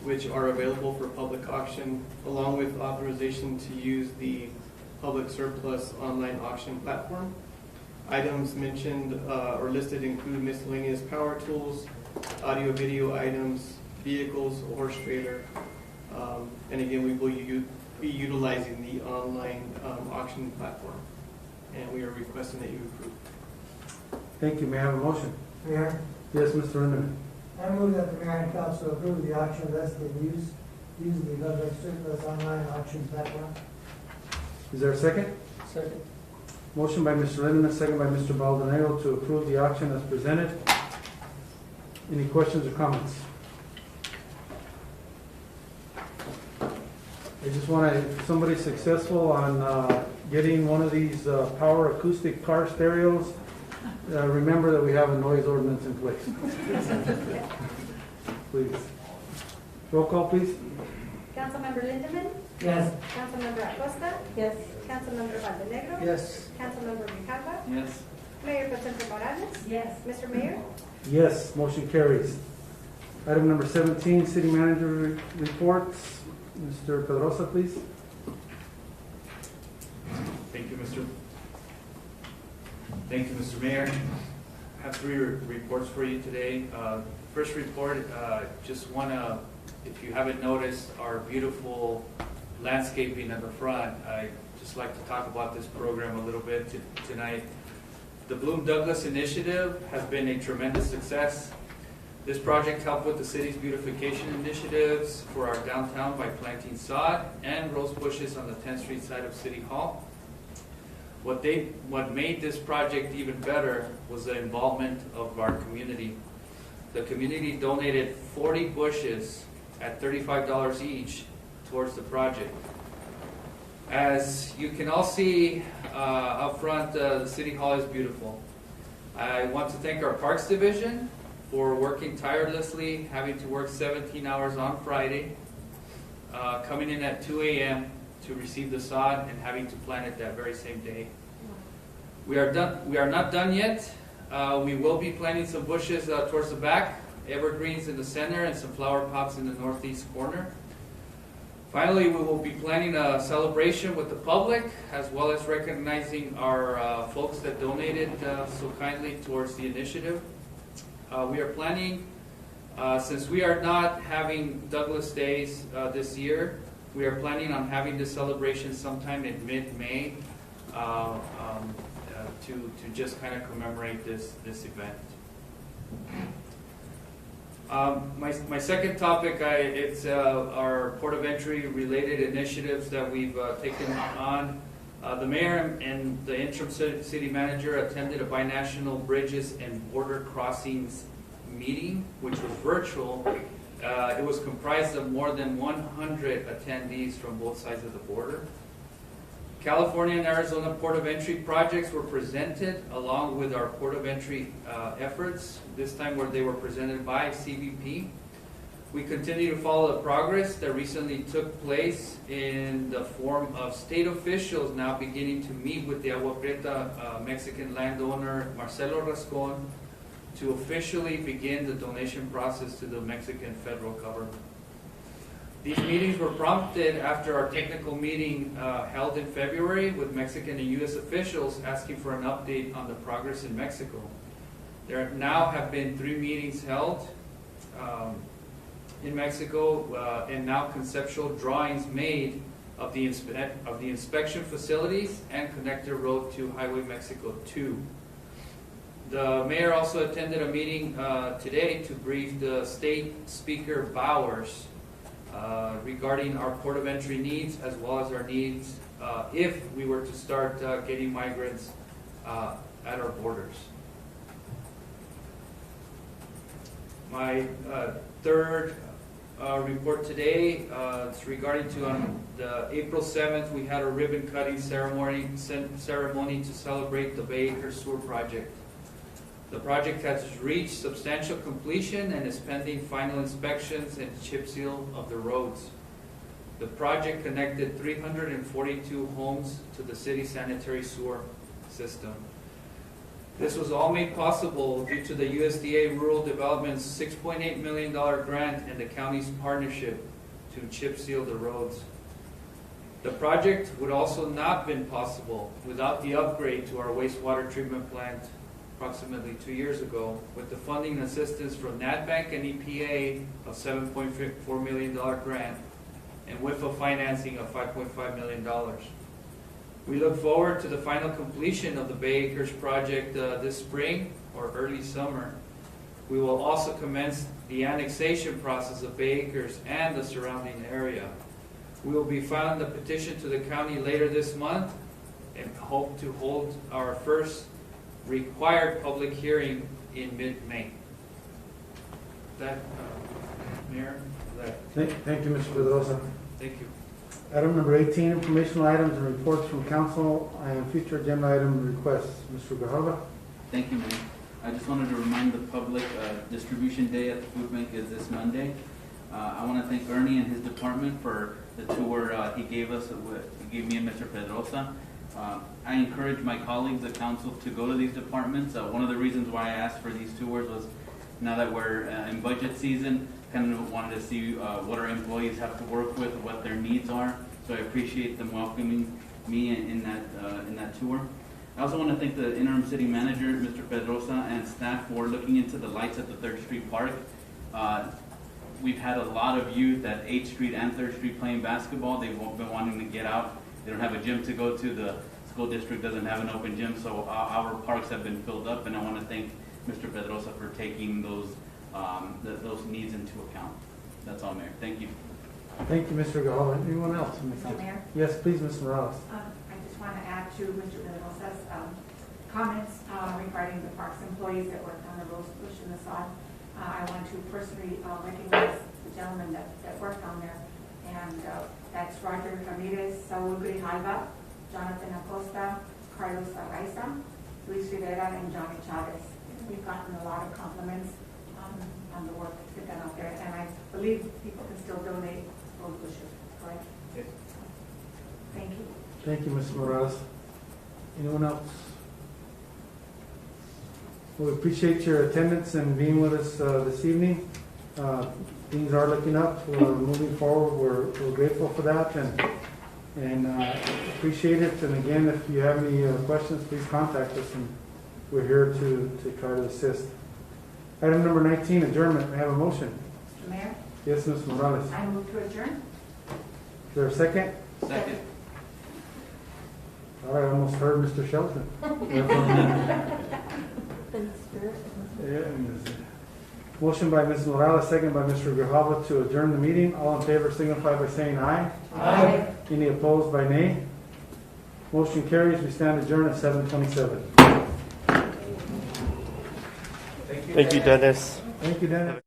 which are available for public auction, along with authorization to use the public surplus online auction platform. Items mentioned or listed include miscellaneous power tools, audio-video items, vehicles, a horse trailer. And again, we will be utilizing the online auction platform. And we are requesting that you approve. Thank you. May I have a motion? Mayor, Yes, Mr. Lindeman. I move that the mayor and council approve the auction listed using the Douglas Surplus online auction platform. Is there a second? Second. Motion by Mr. Lindeman, second by Mr. Baldonado to approve the auction as presented. Any questions or comments? I just want to, if somebody's successful on getting one of these power acoustic car stereos, remember that we have a noise ordinance in place. Please. Roll call, please. Councilmember Lindemann, Yes. Councilmember Acosta, Yes. Councilmember Valdenegro, Yes. Councilmember Grijalva, Yes. Mayor Pro Tem Morales, Yes. Mr. Mayor, Yes, motion carries. Item number 17, city manager reports. Mr. Pedrosa, please. Thank you, Mr. Mayor. I have three reports for you today. First report, just want to, if you haven't noticed, our beautiful landscaping at the front. I'd just like to talk about this program a little bit tonight. The Bloom Douglas Initiative has been a tremendous success. This project helped with the city's beautification initiatives for our downtown by planting sod and rose bushes on the 10th Street side of City Hall. What made this project even better was the involvement of our community. The community donated 40 bushes at $35 each towards the project. As you can all see up front, the City Hall is beautiful. I want to thank our Parks Division for working tirelessly, having to work 17 hours on Friday, coming in at 2 a.m. to receive the sod and having to plant it that very same day. We are not done yet. We will be planting some bushes towards the back, evergreens in the center, and some flower pots in the northeast corner. Finally, we will be planning a celebration with the public, as well as recognizing our folks that donated so kindly towards the initiative. We are planning, since we are not having Douglas Days this year, we are planning on having this celebration sometime in mid-May to just kind of commemorate this event. My second topic, it's our port of entry related initiatives that we've taken on. The mayor and the interim city manager attended a binational bridges and border crossings meeting, which was virtual. It was comprised of more than 100 attendees from both sides of the border. California and Arizona port of entry projects were presented along with our port of entry efforts, this time where they were presented by CBP. We continue to follow the progress that recently took place in the form of state officials now beginning to meet with the Agua Prieta Mexican landowner Marcelo Rascon to officially begin the donation process to the Mexican federal government. These meetings were prompted after our technical meeting held in February with Mexican and U.S. officials asking for an update on the progress in Mexico. There now have been 3 meetings held in Mexico and now conceptual drawings made of the inspection facilities and connector road to Highway Mexico 2. The mayor also attended a meeting today to brief the State Speaker Bowers regarding our port of entry needs, as well as our needs if we were to start getting migrants at our borders. My third report today is regarding to on the April 7th, we had a ribbon cutting ceremony to celebrate the Bay Acres Sewer Project. The project has reached substantial completion and is pending final inspections and chip seal of the roads. The project connected 342 homes to the city sanitary sewer system. This was all made possible due to the USDA Rural Development's $6.8 million grant and the county's partnership to chip seal the roads. The project would also not have been possible without the upgrade to our wastewater treatment plant approximately 2 years ago, with the funding and assistance from NatBank and EPA of $7.4 million grant, and WIFA financing of $5.5 million. We look forward to the final completion of the Bay Acres project this spring or early summer. We will also commence the annexation process of Bay Acres and the surrounding area. We will be filing the petition to the county later this month and hope to hold our first required public hearing in mid-May. That, Mayor, Thank you, Mr. Pedrosa. thank you. Item number 18, informational items and reports from council and future agenda item requests. Mr. Grijalva? Thank you, Mayor. I just wanted to remind the public, distribution day at the food bank is this Monday. I want to thank Ernie and his department for the tour he gave us, he gave me and Mr. Pedrosa. I encourage my colleagues at council to go to these departments. One of the reasons why I asked for these tours was now that we're in budget season, kind of wanted to see what our employees have to work with, what their needs are. So I appreciate them welcoming me in that tour. I also want to thank the interim city manager, Mr. Pedrosa, and staff for looking into the lights at the 3rd Street Park. We've had a lot of youth at 8th Street and 3rd Street playing basketball. They've been wanting to get out. They don't have a gym to go to. The school district doesn't have an open gym, so our parks have been filled up, and I want to thank Mr. Pedrosa for taking those needs into account. That's all, Mayor. Thank you. Thank you, Mr. Grijalva. Anyone else? Mr. Mayor? Yes, please, Ms. Morales. I just want to add to Mr. Pedrosa's comments regarding the parks employees that worked on the rose bush in the sod. I want to personally recognize the gentleman that worked on there, and that's Roger Ramirez, Saul Grijalva, Jonathan Acosta, Carlos Araiza, Luis Rivera, and Johnny Chavez. We've gotten a lot of compliments on the work they've done out there, and I believe people can still donate rose bushes, correct? Yes. Thank you. Thank you, Ms. Morales. Anyone else? We appreciate your attendance and being with us this evening. Things are looking up. We're moving forward. We're grateful for that and appreciate it. And again, if you have any questions, please contact us, and we're here to try to assist. Item number 19, adjournment. May I have a motion? Mr. Mayor? Yes, Ms. Morales. I move to adjourn. Is there a second? Second. All right, I almost heard Mr. Shelton. Motion by Ms. Morales, second by Mr. Grijalva to adjourn the meeting. All in favor signify by saying aye. Aye. Any opposed by nay? Motion carries. We stand adjourned at 7:27. Thank you, Dennis. Thank you, Dennis.